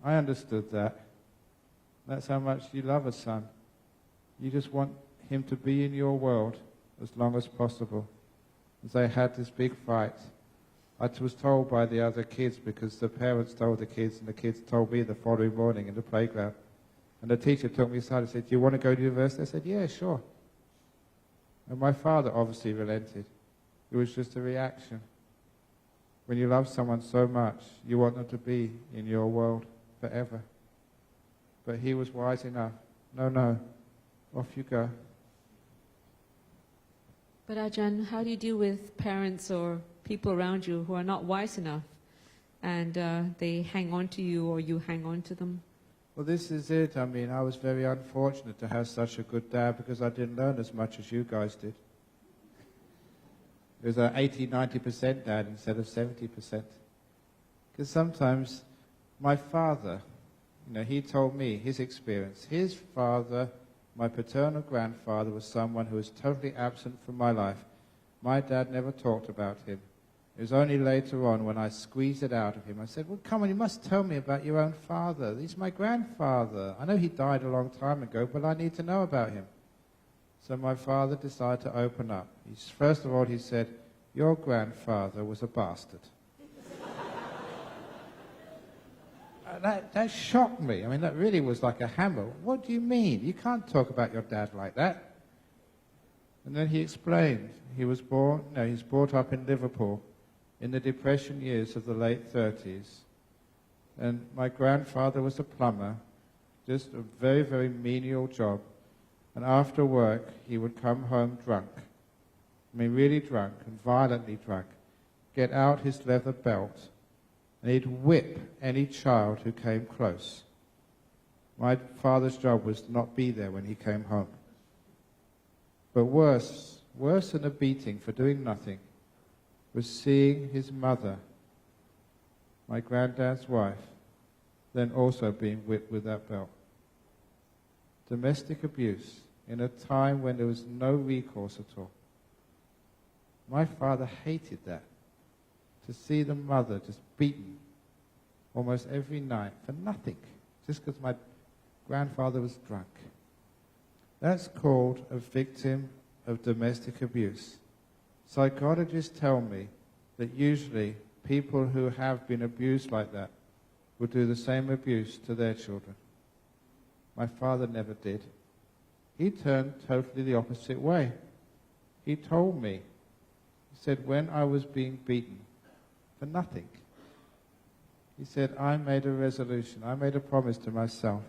I understood that. That's how much you love a son. You just want him to be in your world as long as possible. As they had this big fight, I was told by the other kids, because the parents told the kids and the kids told me the following morning in the playground. And the teacher took me aside and said, do you want to go to university? I said, yeah, sure. And my father obviously relented. It was just a reaction. When you love someone so much, you want them to be in your world forever. But he was wise enough. No, off you go. But Ajahn, how do you deal with parents or people around you who are not wise enough and they hang on to you or you hang on to them? Well, this is it. I was very unfortunate to have such a good dad, because I didn't learn as much as you guys did. It was an 80-90% dad instead of 70%. Because sometimes my father, he told me his experience. His father, my paternal grandfather, was someone who was totally absent from my life. My dad never talked about him. It was only later on when I squeezed it out of him. I said, well, come on, you must tell me about your own father. He's my grandfather. I know he died a long time ago, but I need to know about him. So my father decided to open up. First of all, he said, your grandfather was a bastard. That shocked me. That really was like a hammer. What do you mean? You can't talk about your dad like that. And then he explained. He was brought up in Liverpool in the Depression years of the late 30s. And my grandfather was a plumber, just a very, very menial job. And after work, he would come home drunk. Really drunk and violently drunk. Get out his leather belt, and he'd whip any child who came close. My father's job was to not be there when he came home. But worse than a beating for doing nothing, was seeing his mother, my granddad's wife, then also being whipped with that belt. Domestic abuse in a time when there was no recourse at all. My father hated that. To see the mother just beaten almost every night for nothing, just because my grandfather was drunk. That's called a victim of domestic abuse. Psychologists tell me that usually people who have been abused like that will do the same abuse to their children. My father never did. He turned totally the opposite way. He told me, he said, when I was being beaten for nothing, he said, I made a resolution, I made a promise to myself,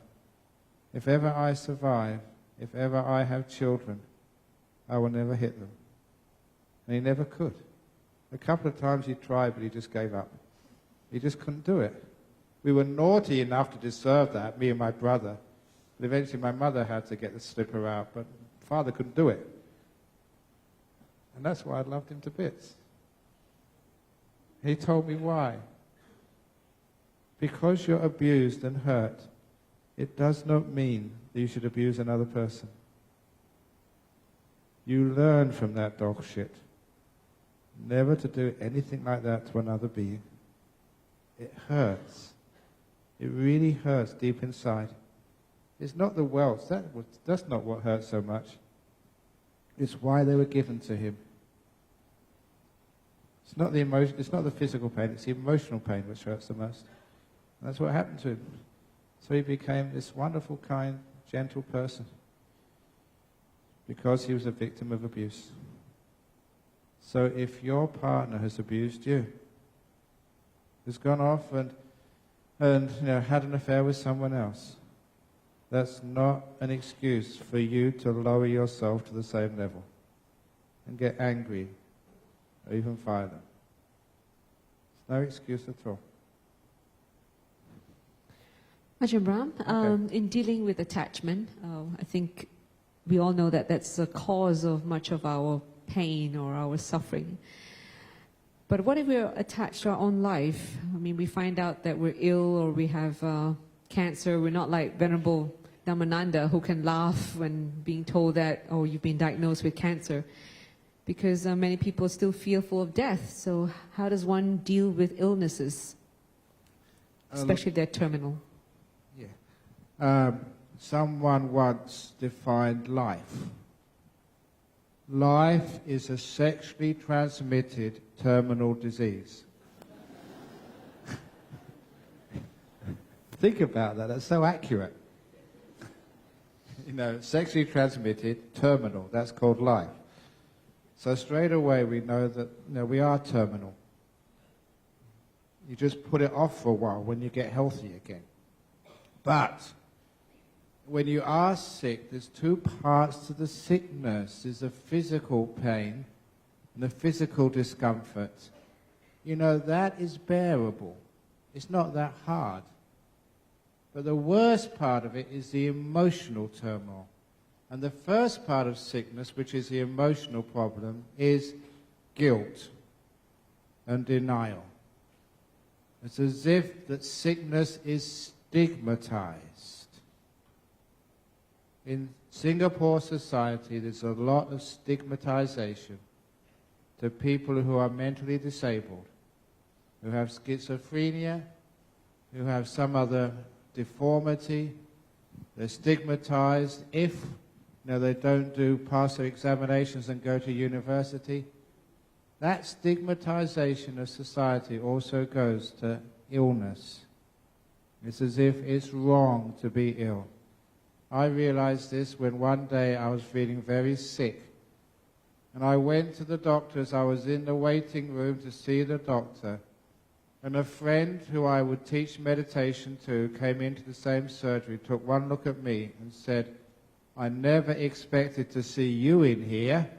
if ever I survive, if ever I have children, I will never hit them. And he never could. A couple of times he tried, but he just gave up. He just couldn't do it. We were naughty enough to deserve that, me and my brother. But eventually my mother had to get the slipper out, but father couldn't do it. And that's why I loved him to bits. He told me why. Because you're abused and hurt, it does not mean that you should abuse another person. You learn from that dog shit never to do anything like that to another being. It hurts. It really hurts deep inside. It's not the welts. That's not what hurts so much. It's why they were given to him. It's not the emotion. It's not the physical pain. It's the emotional pain which hurts the most. And that's what happened to him. So he became this wonderful, kind, gentle person because he was a victim of abuse. So if your partner has abused you, has gone off and had an affair with someone else, that's not an excuse for you to lower yourself to the same level and get angry or even violent. It's no excuse at all. Ajahn Brahm, Okay. in dealing with attachment, I think we all know that that's the cause of much of our pain or our suffering. But what if we're attached to our own life? I mean, we find out that we're ill or we have cancer. We're not like Venerable Dhammananda who can laugh when being told that, oh, you've been diagnosed with cancer. Because many people are still fearful of death. So how does one deal with illnesses, especially if they're terminal? Yeah. Someone once defined life. Life is a sexually transmitted terminal disease. Think about that. That's so accurate. Sexually transmitted, terminal. That's called life. So straight away we know that we are terminal. You just put it off for a while when you get healthy again. But when you are sick, there's two parts to the sickness. There's the physical pain and the physical discomfort. That is bearable. It's not that hard. But the worst part of it is the emotional turmoil. And the first part of sickness, which is the emotional problem, is guilt and denial. It's as if that sickness is stigmatized. In Singapore society, there's a lot of stigmatization to people who are mentally disabled, who have schizophrenia, who have some other deformity. They're stigmatized if they don't pass their examinations and go to university. That stigmatization of society also goes to illness. It's as if it's wrong to be ill. I realized this when one day I was feeling very sick. And I went to the doctors. I was in the waiting room to see the doctor. And a friend who I would teach meditation to came into the same surgery, took one look at me and said, I never expected to see you in here.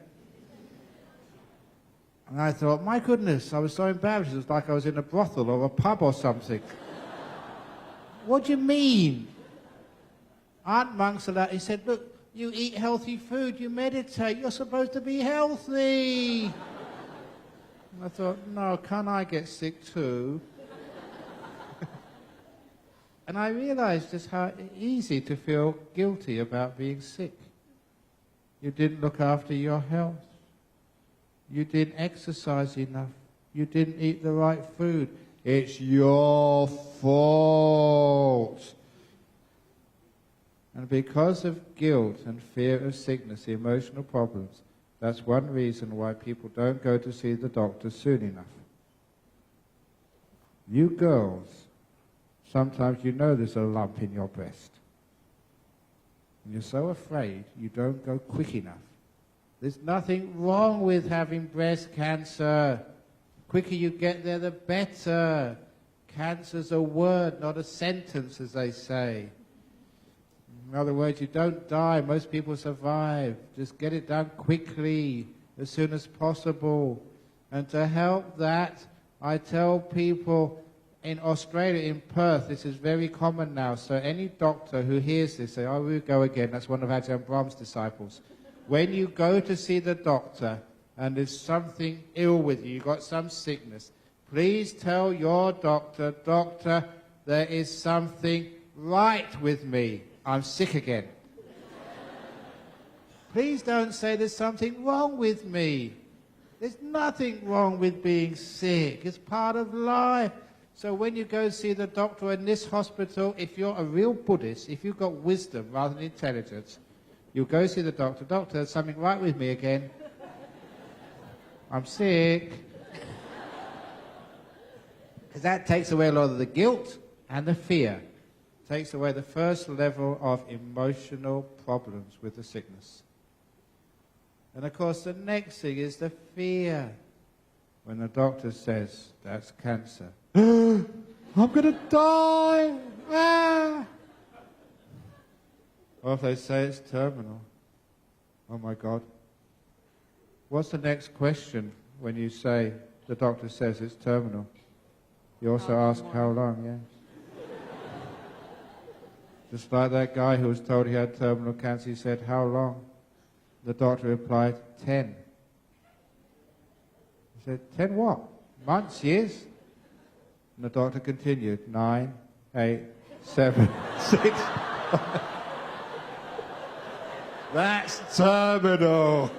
And I thought, my goodness, I was so embarrassed. It was like I was in a brothel or a pub or something. What do you mean? Aunt Monks allowed, he said, look, you eat healthy food, you meditate, you're supposed to be healthy. And I thought, no, can't I get sick too? And I realized just how easy to feel guilty about being sick. You didn't look after your health. You didn't exercise enough. You didn't eat the right food. It's your fault. And because of guilt and fear of sickness, emotional problems, that's one reason why people don't go to see the doctor soon enough. You girls, sometimes you know there's a lump in your breast. And you're so afraid you don't go quick enough. There's nothing wrong with having breast cancer. The quicker you get there, the better. Cancer's a word, not a sentence, as they say. In other words, you don't die. Most people survive. Just get it done quickly, as soon as possible. And to help that, I tell people in Australia, in Perth, this is very common now. So any doctor who hears this, say, oh, we go again. That's one of Ajahn Brahm's disciples. When you go to see the doctor and there's something ill with you, you've got some sickness, please tell your doctor, doctor, there is something right with me. I'm sick again. Please don't say there's something wrong with me. There's nothing wrong with being sick. It's part of life. So when you go see the doctor in this hospital, if you're a real Buddhist, if you've got wisdom rather than intelligence, you go see the doctor. Doctor, there's something right with me again. I'm sick. Because that takes away a lot of the guilt and the fear. Takes away the first level of emotional problems with the sickness. And of course the next thing is the fear. When the doctor says, that's cancer. I'm going to die. Ah. Or if they say it's terminal. Oh my God. What's the next question when you say, the doctor says it's terminal? You also ask how long, yeah? Just like that guy who was told he had terminal cancer, he said, how long? The doctor replied, 10. He said, 10 what? Months, years? And the doctor continued, 9, 8, 7, 6. That's terminal.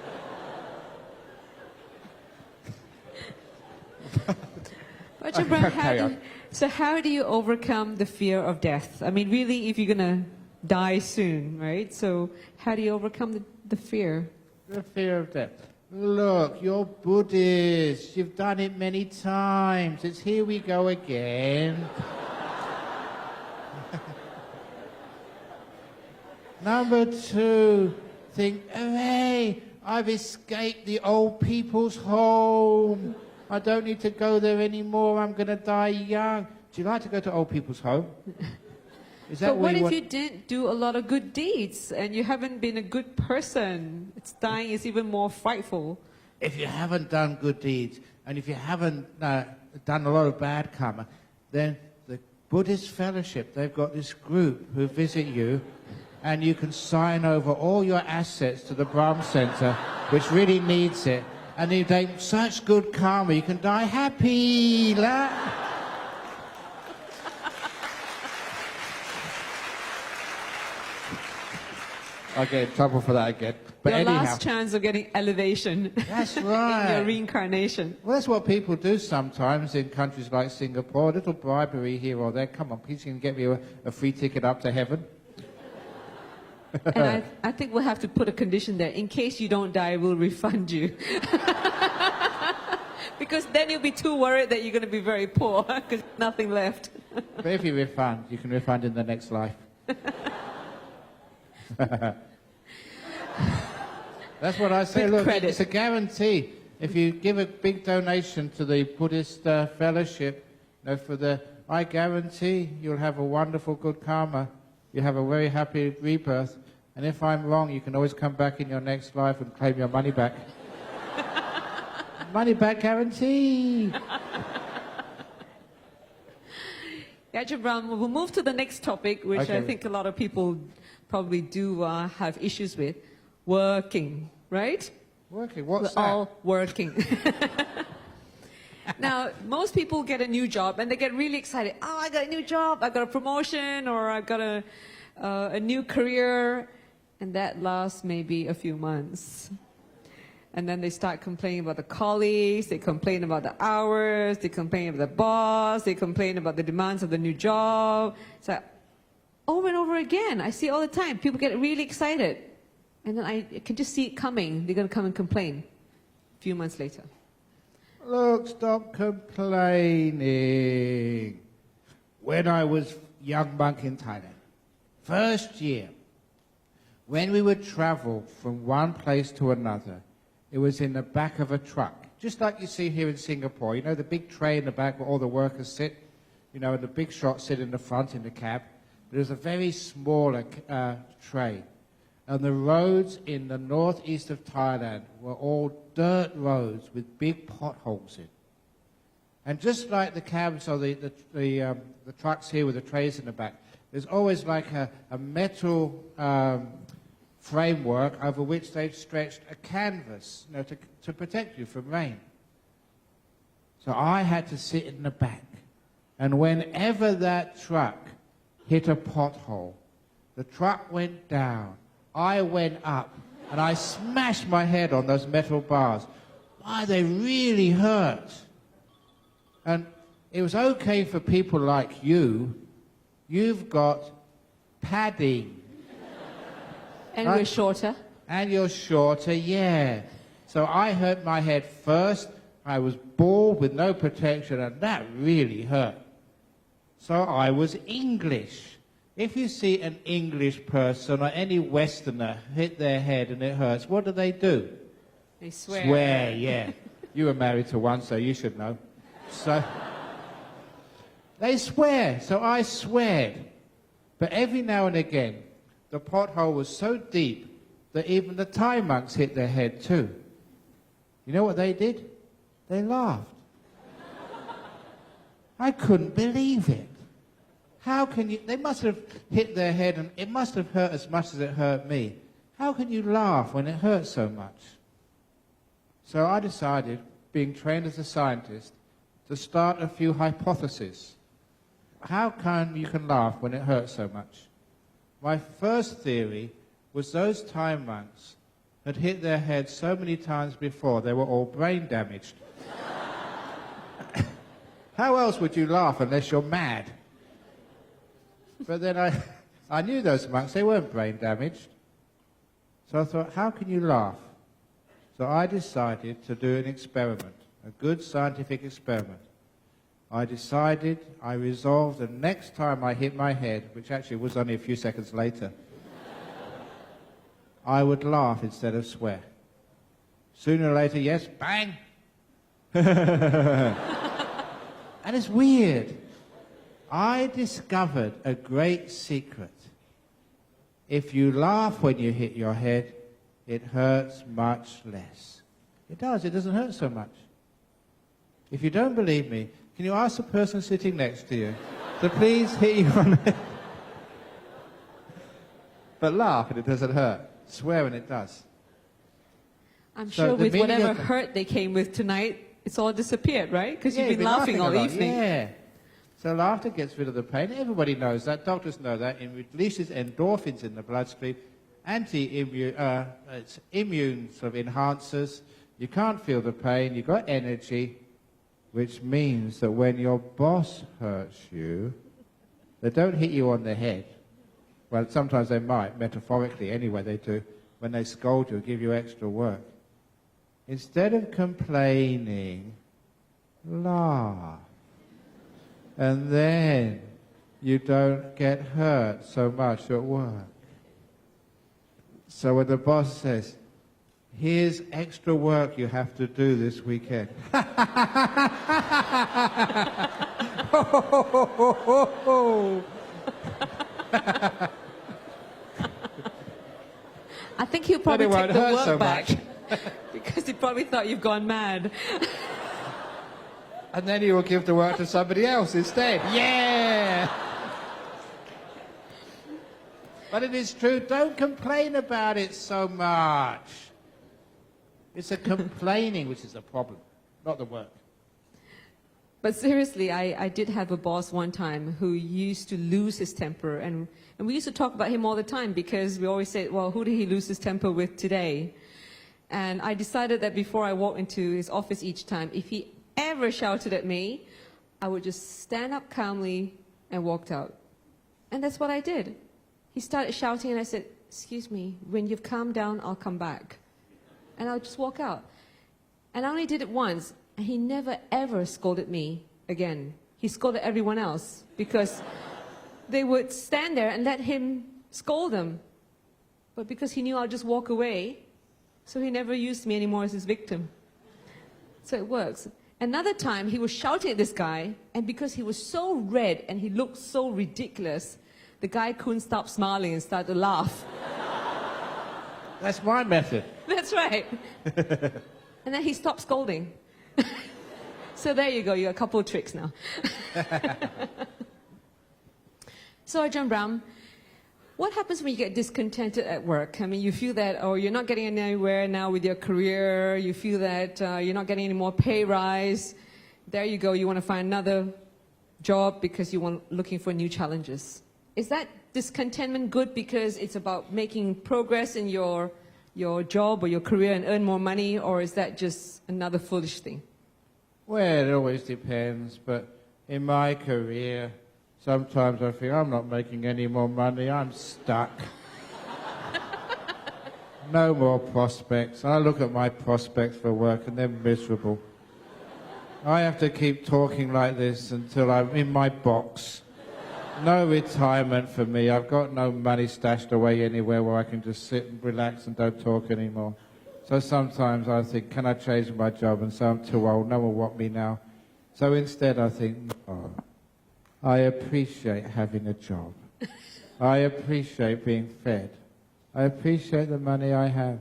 Ajahn Brahm, how do you overcome the fear of death? I mean, really, if you're going to die soon, right? So how do you overcome the fear? The fear of death. Look, you're Buddhist. You've done it many times. It's here we go again. Number 2, think, hooray, I've escaped the old people's home. I don't need to go there anymore. I'm going to die young. Do you like to go to old people's home? Is that but what if you you didn't do a lot of good deeds and you haven't been a good person? It's dying is even more frightful. If you haven't done good deeds and if you haven't done a lot of bad karma, then the Buddhist fellowship, they've got this group who visit you and you can sign over all your assets to the Brahm Center, which really needs it. And if they such good karma, you can die happy. I get in trouble for that again. But Your anyhow, last chance of getting elevation. That's right. In your reincarnation. Well, that's what people do sometimes in countries like Singapore. A little bribery here or there. Come on, please, you can get me a free ticket up to heaven. And I think we'll have to put a condition there. In case you don't die, we'll refund you. Because then you'll be too worried that you're going to be very poor because nothing left. But if you refund, you can refund in the next life. That's what I say. With Look, credit. it's a guarantee. If you give a big donation to the Buddhist fellowship, I guarantee you'll have a wonderful good karma. You have a very happy rebirth. And if I'm wrong, you can always come back in your next life and claim your money back. Money back guarantee. Ajahn Brahm, we'll move to the next topic, which Okay. I think a lot of people probably do have issues with. Working, right? Working, what's We're that? all working. Now, most people get a new job and they get really excited. Oh, I got a new job, I got a promotion, or I got a new career, and that lasts maybe a few months. And then they start complaining about the colleagues, they complain about the hours, they complain about the boss, they complain about the demands of the new job. It's like, over and over again. I see it all the time. People get really excited. And then I can just see it coming. They're going to come and complain a few months later. Look, stop complaining. When I was young monk in Thailand, first year, when we would travel from one place to another, it was in the back of a truck, just like you see here in Singapore. You know, the big tray in the back where all the workers sit, you know, and the big shots sit in the front in the cab. There's a very smaller tray. And the roads in the northeast of Thailand were all dirt roads with big potholes in. And just like the cabs or the trucks here with the trays in the back, there's always like a metal framework over which they've stretched a canvas, you know, to protect you from rain. So I had to sit in the back. And whenever that truck hit a pothole, the truck went down, I went up, and I smashed my head on those metal bars. Why, they really hurt. And it was okay for people like you. You've got padding. And we're shorter. And you're shorter, yeah. So I hurt my head first. I was bald with no protection, and that really hurt. So I was English. If you see an English person or any Westerner hit their head and it hurts, what do? They swear. Swear, yeah. You were married to one, so you should know. So they swear. So I sweared. But every now and again, the pothole was so deep that even the Thai monks hit their head too. You know what they did? They laughed. I couldn't believe it. How can you... They must have hit their head and it must have hurt as much as it hurt me. How can you laugh when it hurts so much? So I decided, being trained as a scientist, to start a few hypotheses. How come you can laugh when it hurts so much? My first theory was those Thai monks had hit their heads so many times before they were all brain damaged. How else would you laugh unless you're mad? But then I knew those monks, they weren't brain damaged. So I thought, how can you laugh? So I decided to do an experiment, a good scientific experiment. I resolved the next time I hit my head, which actually was only a few seconds later, I would laugh instead of swear. Sooner or later, yes, bang! And it's weird. I discovered a great secret. If you laugh when you hit your head, it hurts much less. It does. It doesn't hurt so much. If you don't believe me, can you ask the person sitting next to you to please hit you on the head? But laugh and it doesn't hurt. Swear when it does. I'm So sure the with meaning whatever of the- hurt they came with tonight, it's all disappeared, right? Because Yeah, you've been laughing all a lot. evening. Yeah. So laughter gets rid of the pain. Everybody knows that. Doctors know that. It releases endorphins in the bloodstream. It's immune sort of enhancers. You can't feel the pain. You've got energy, which means that when your boss hurts you, they don't hit you on the head. Well, sometimes they might, metaphorically. Anyway, they do. When they scold you, give you extra work. Instead of complaining, laugh. And then you don't get hurt so much at work. So when the boss says, here's extra work you have to do this weekend. I think he'll probably But it take the won't hurt work so back. much. Because he probably thought you've gone mad. And then you will give the work to somebody else instead. Yeah! But it is true, don't complain about it so much. It's the complaining which is the problem, not the work. But seriously, I did have a boss one time who used to lose his temper. And we used to talk about him all the time because we always said, well, who did he lose his temper with today? And I decided that before I walked into his office each time, if he ever shouted at me, I would just stand up calmly and walk out. And that's what I did. He started shouting, and I said, "Excuse me, when you've calmed down, I'll come back." And I'll just walk out. And I only did it once, and he never ever scolded me again. He scolded everyone else because they would stand there and let him scold them. But because he knew I'll just walk away, so he never used me anymore as his victim. So it works. Another time, he was shouting at this guy, and because he was so red and he looked so ridiculous, the guy couldn't stop smiling and started to laugh. That's my method. That's right. And then he stopped scolding. So there you go, you got a couple of tricks now. So Ajahn Brahm, what happens when you get discontented at work? I mean, you feel that, oh, you're not getting anywhere now with your career. You feel that you're not getting any more pay rise. There you go, you want to find another job because you want looking for new challenges. Is that discontentment good because it's about making progress in your job or your career and earn more money, or is that just another foolish thing? Well, it always depends, but in my career, sometimes I think I'm not making any more money, I'm stuck. No more prospects. I look at my prospects for work and they're miserable. I have to keep talking like this until I'm in my box. No retirement for me. I've got no money stashed away anywhere where I can just sit and relax and don't talk anymore. So sometimes I think, can I change my job? And so I'm too old, no one want me now. So instead I think, oh, I appreciate having a job. I appreciate being fed. I appreciate the money I have.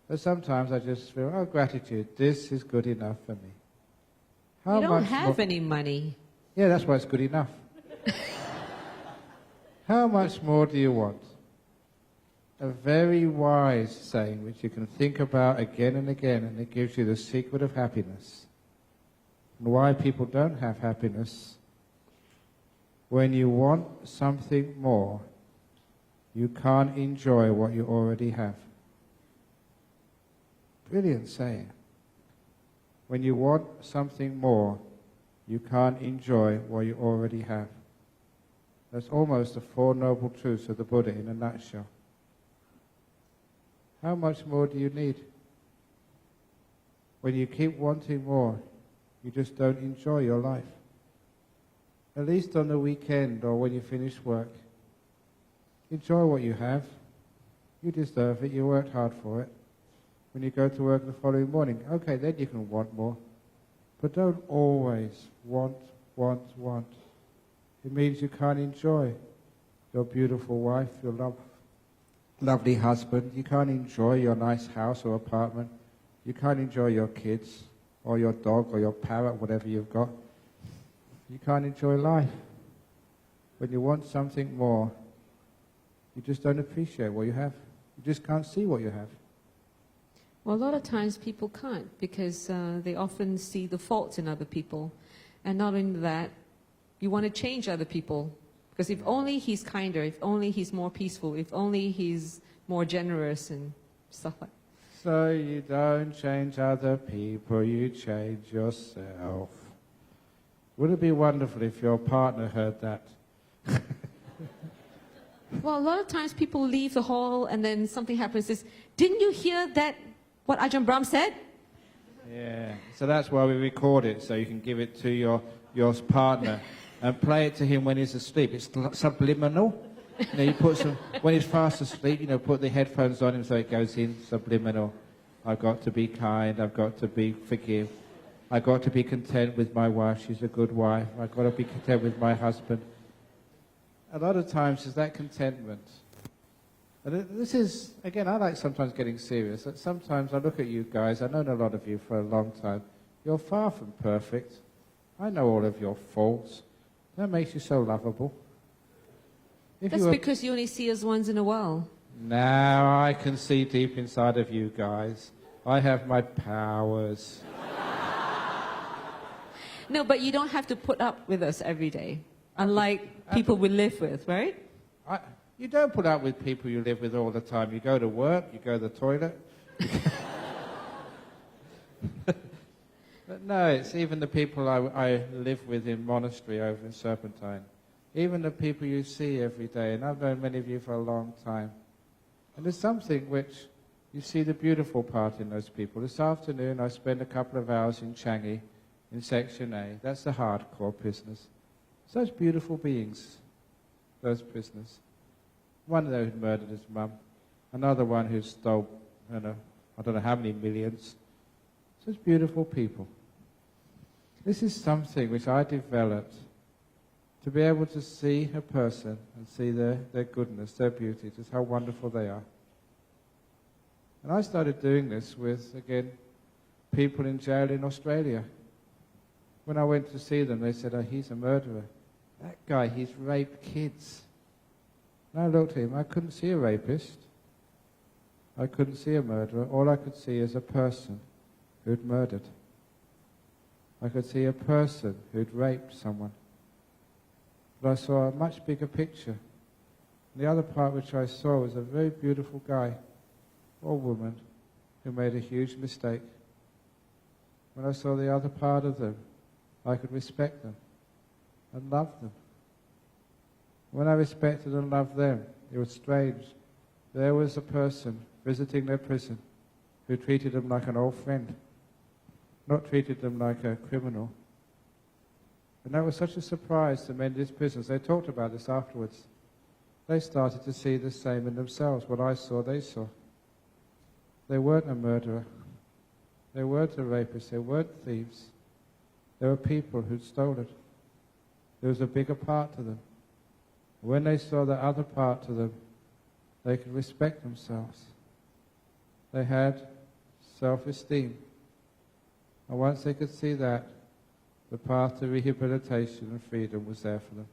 But sometimes I just feel, oh, gratitude, this is good enough for me. You don't have any money. Yeah, that's why it's good enough. How much more do you want? A very wise saying which you can think about again and again, and it gives you the secret of happiness. And why people don't have happiness. When you want something more, you can't enjoy what you already have. Brilliant saying. When you want something more, you can't enjoy what you already have. That's almost the Four Noble Truths of the Buddha in a nutshell. How much more do you need? When you keep wanting more, you just don't enjoy your life. At least on the weekend or when you finish work, enjoy what you have. You deserve it, you worked hard for it. When you go to work the following morning, okay, then you can want more. But don't always want. It means you can't enjoy your beautiful wife, your lovely husband. You can't enjoy your nice house or apartment. You can't enjoy your kids or your dog or your parrot, whatever you've got. You can't enjoy life. When you want something more, you just don't appreciate what you have. You just can't see what you have. Well, a lot of times people can't because they often see the faults in other people. And not only that, you want to change other people. Because if only he's kinder, if only he's more peaceful, if only he's more generous and stuff like that. So you don't change other people, you change yourself. Would it be wonderful if your partner heard that? Well, a lot of times people leave the hall and then something happens. Says, didn't you hear that, what Ajahn Brahm said? Yeah, so that's why we record it, so you can give it to your partner and play it to him when he's asleep. It's subliminal. You know, you put some, when he's fast asleep, you know, put the headphones on him so it goes in subliminal. I've got to be kind, I've got to be forgive. I've got to be content with my wife, she's a good wife. I've got to be content with my husband. A lot of times it's that contentment. And this is, again, I like sometimes getting serious. Sometimes I look at you guys, I've known a lot of you for a long time. You're far from perfect. I know all of your faults. That makes you so lovable. That's because you only see us once in a while. Now I can see deep inside of you guys. I have my powers. No, but you don't have to put up with us every day, unlike people we live with, right? You don't put up with people you live with all the time. You go to work, you go to the toilet. But no, it's even the people I live with in monastery over in Serpentine. even the people you see every day, and I've known many of you for a long time. And there's something which you see the beautiful part in those people. This afternoon I spent a couple of hours in Changi, in Section A. That's the hardcore prisoners. Such beautiful beings, those prisoners. One of those who murdered his mum, another one who stole, I don't know how many millions. Such beautiful people. This is something which I developed to be able to see a person and see their goodness, their beauty, just how wonderful they are. And I started doing this with, again, people in jail in Australia. When I went to see them, they said, oh, he's a murderer. That guy, he's raped kids. And I looked at him, I couldn't see a rapist. I couldn't see a murderer. All I could see is a person who'd murdered. I could see a person who'd raped someone. But I saw a much bigger picture. The other part which I saw was a very beautiful guy or woman who made a huge mistake. When I saw the other part of them, I could respect them and love them. When I respected and loved them, it was strange. There was a person visiting their prison who treated them like an old friend, not treated them like a criminal. And that was such a surprise to many of these prisoners. They talked about this afterwards. They started to see the same in themselves. What I saw, they saw. They weren't a murderer. They weren't a rapist. They weren't thieves. They were people who'd stolen. There was a bigger part to them. When they saw the other part to them, they could respect themselves. They had self-esteem. And once they could see that, the path to rehabilitation and freedom was there for them.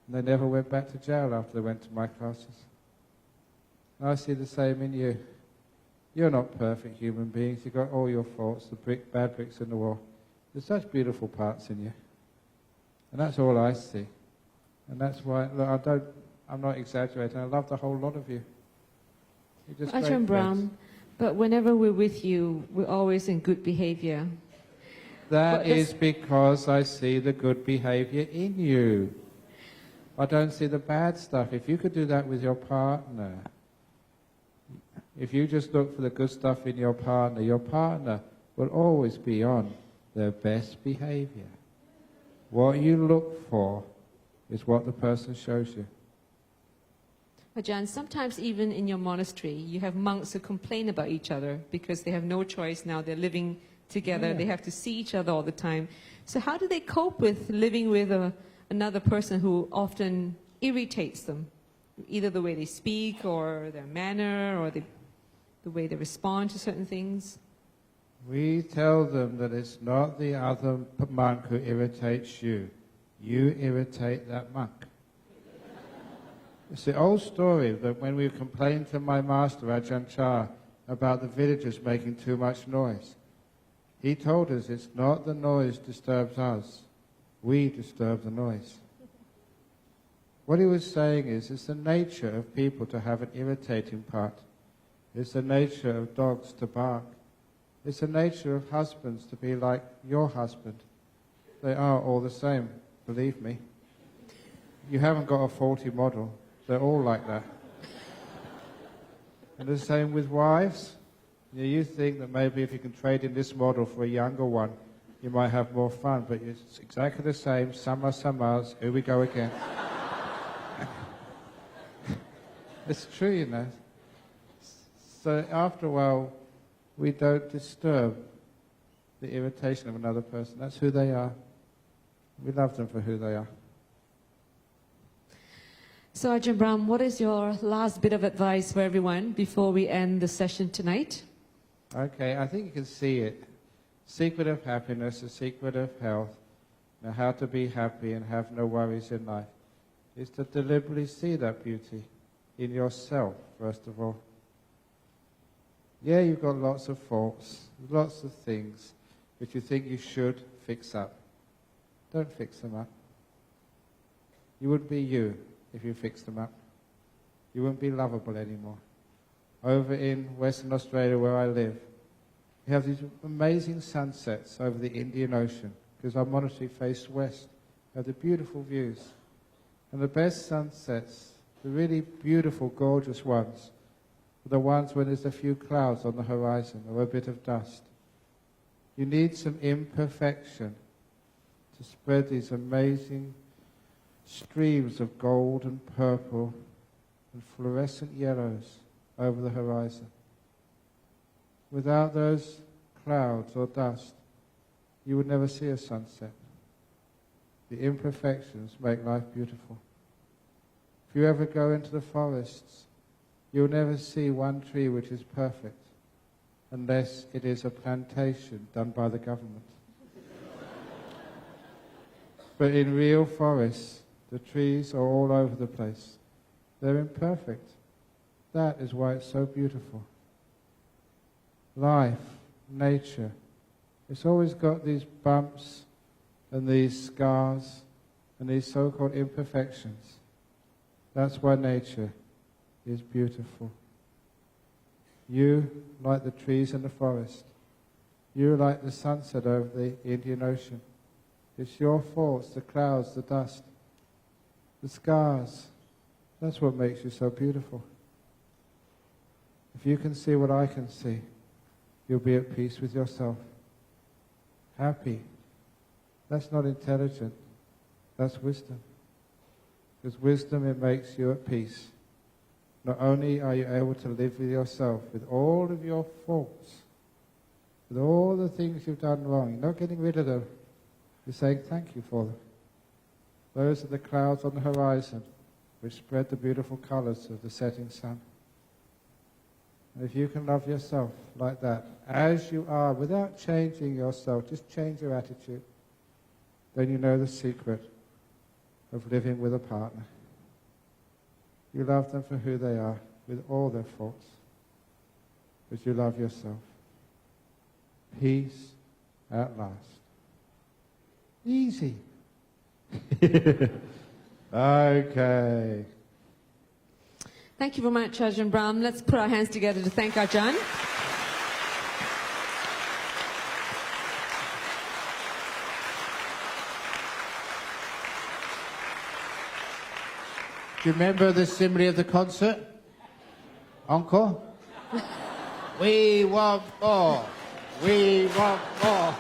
And they never went back to jail after they went to my classes. And I see the same in you. You're not perfect human beings. You've got all your faults, the bad bricks in the wall. There's such beautiful parts in you. And that's all I see. And that's why, look, I'm not exaggerating. I love the whole lot of you. You're just Ajahn great Brahm, friends. but whenever we're with you, we're always in good behavior. That But is because I see the good behavior in you. I don't see the bad stuff. If you could do that with your partner, if you just look for the good stuff in your partner will always be on their best behavior. What you look for is what the person shows you. Ajahn, sometimes even in your monastery, you have monks who complain about each other because they have no choice now. They're living together. Yeah. They have to see each other all the time. So how do they cope with living with another person who often irritates them? Either the way they speak or their manner or the way they respond to certain things? We tell them that it's not the other monk who irritates you. You irritate that monk. It's the old story that when we complained to my master, Ajahn Chah, about the villagers making too much noise, he told us it's not the noise disturbs us, we disturb the noise. What he was saying is it's the nature of people to have an irritating part. It's the nature of dogs to bark. It's the nature of husbands to be like your husband. They are all the same, believe me. You haven't got a faulty model. They're all like that. And the same with wives. You think that maybe if you can trade in this model for a younger one, you might have more fun, but it's exactly the same. Samas, here we go again. It's true, you know. So after a while, we don't disturb the irritation of another person. That's who they are. We love them for who they are. So Ajahn Brahm, what is your last bit of advice for everyone before we end the session tonight? Okay, I think you can see it. Secret of happiness, the secret of health, now how to be happy and have no worries in life, is to deliberately see that beauty in yourself, first of all. Yeah, you've got lots of faults, lots of things which you think you should fix up. Don't fix them up. You wouldn't be you if you fixed them up. You wouldn't be lovable anymore. Over in Western Australia where I live, we have these amazing sunsets over the Indian Ocean because our monastery faced west. We have the beautiful views. And the best sunsets, the really beautiful, gorgeous ones, are the ones when there's a few clouds on the horizon or a bit of dust. You need some imperfection to spread these amazing streams of gold and purple and fluorescent yellows over the horizon. Without those clouds or dust, you would never see a sunset. The imperfections make life beautiful. If you ever go into the forests, you'll never see one tree which is perfect unless it is a plantation done by the government. But in real forests, the trees are all over the place. They're imperfect. That is why it's so beautiful. Life, nature, it's always got these bumps and these scars and these so-called imperfections. That's why nature is beautiful. You, like the trees in the forest. You, like the sunset over the Indian Ocean. It's your faults, the clouds, the dust, the scars. That's what makes you so beautiful. If you can see what I can see, you'll be at peace with yourself. Happy. That's not intelligent. That's wisdom. Because wisdom, it makes you at peace. Not only are you able to live with yourself, with all of your faults, with all the things you've done wrong, you're not getting rid of them. You're saying thank you for them. Those are the clouds on the horizon which spread the beautiful colors of the setting sun. And if you can love yourself like that, as you are, without changing yourself, just change your attitude, then you know the secret of living with a partner. You love them for who they are, with all their faults, but you love yourself. Peace at last. Easy. Okay. Thank you very much, Ajahn Brahm. Let's put our hands together to thank Ajahn. Do you remember the simile of the concert? Encore? We want more. We want more.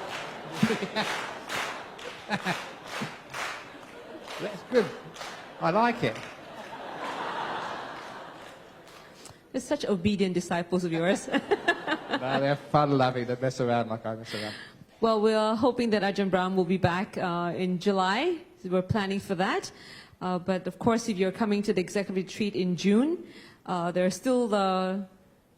That's good. I like it. They're such obedient disciples of yours. No, they're fun-loving. They mess around like I mess around. Well, we are hoping that Ajahn Brahm will be back in July. We're planning for that. But of course, if you're coming to the executive retreat in June, there are still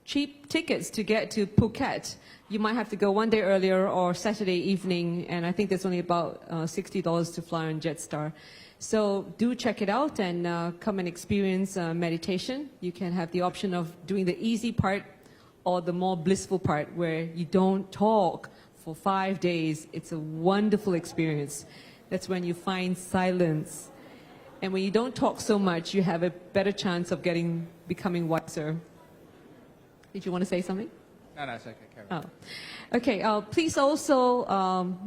cheap tickets to get to Phuket. You might have to go one day earlier or Saturday evening, and I think there's only about $60 to fly on Jetstar. So do check it out and come and experience meditation. You can have the option of doing the easy part or the more blissful part where you don't talk for 5 days. It's a wonderful experience. That's when you find silence. And when you don't talk so much, you have a better chance of becoming wiser. Did you want to say something? No, it's okay. Carry on. Oh. Okay, please also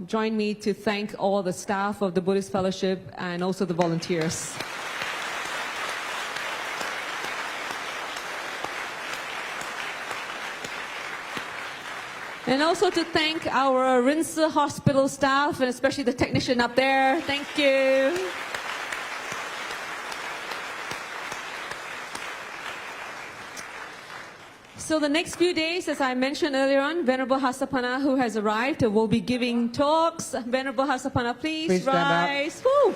join me to thank all the staff of the Buddhist Fellowship and also the volunteers. And also to thank our Rinse Hospital staff and especially the technician up there. Thank you. So the next few days, as I mentioned earlier on, Venerable Hasapana, who has arrived, will be giving talks. Venerable Hasapana, please rise. Woo.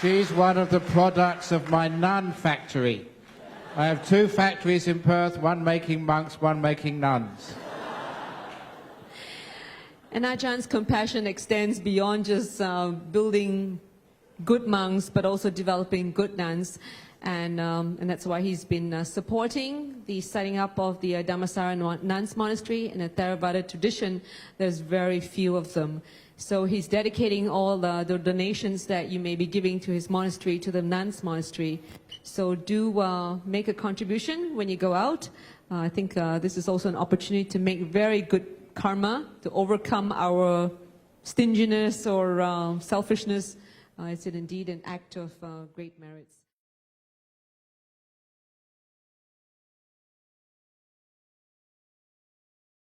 She's one of the products of my nun factory. I have 2 factories in Perth, one making monks, one making nuns. And Ajah's compassion extends beyond just building good monks, but also developing good nuns. And that's why he's been supporting the setting up of the Dhammasara Nuns Monastery. In the Theravada tradition, there's very few of them. So he's dedicating all the donations that you may be giving to his monastery, to the Nuns Monastery. So do make a contribution when you go out. I think this is also an opportunity to make very good karma, to overcome our stinginess or selfishness. It's indeed an act of great merits.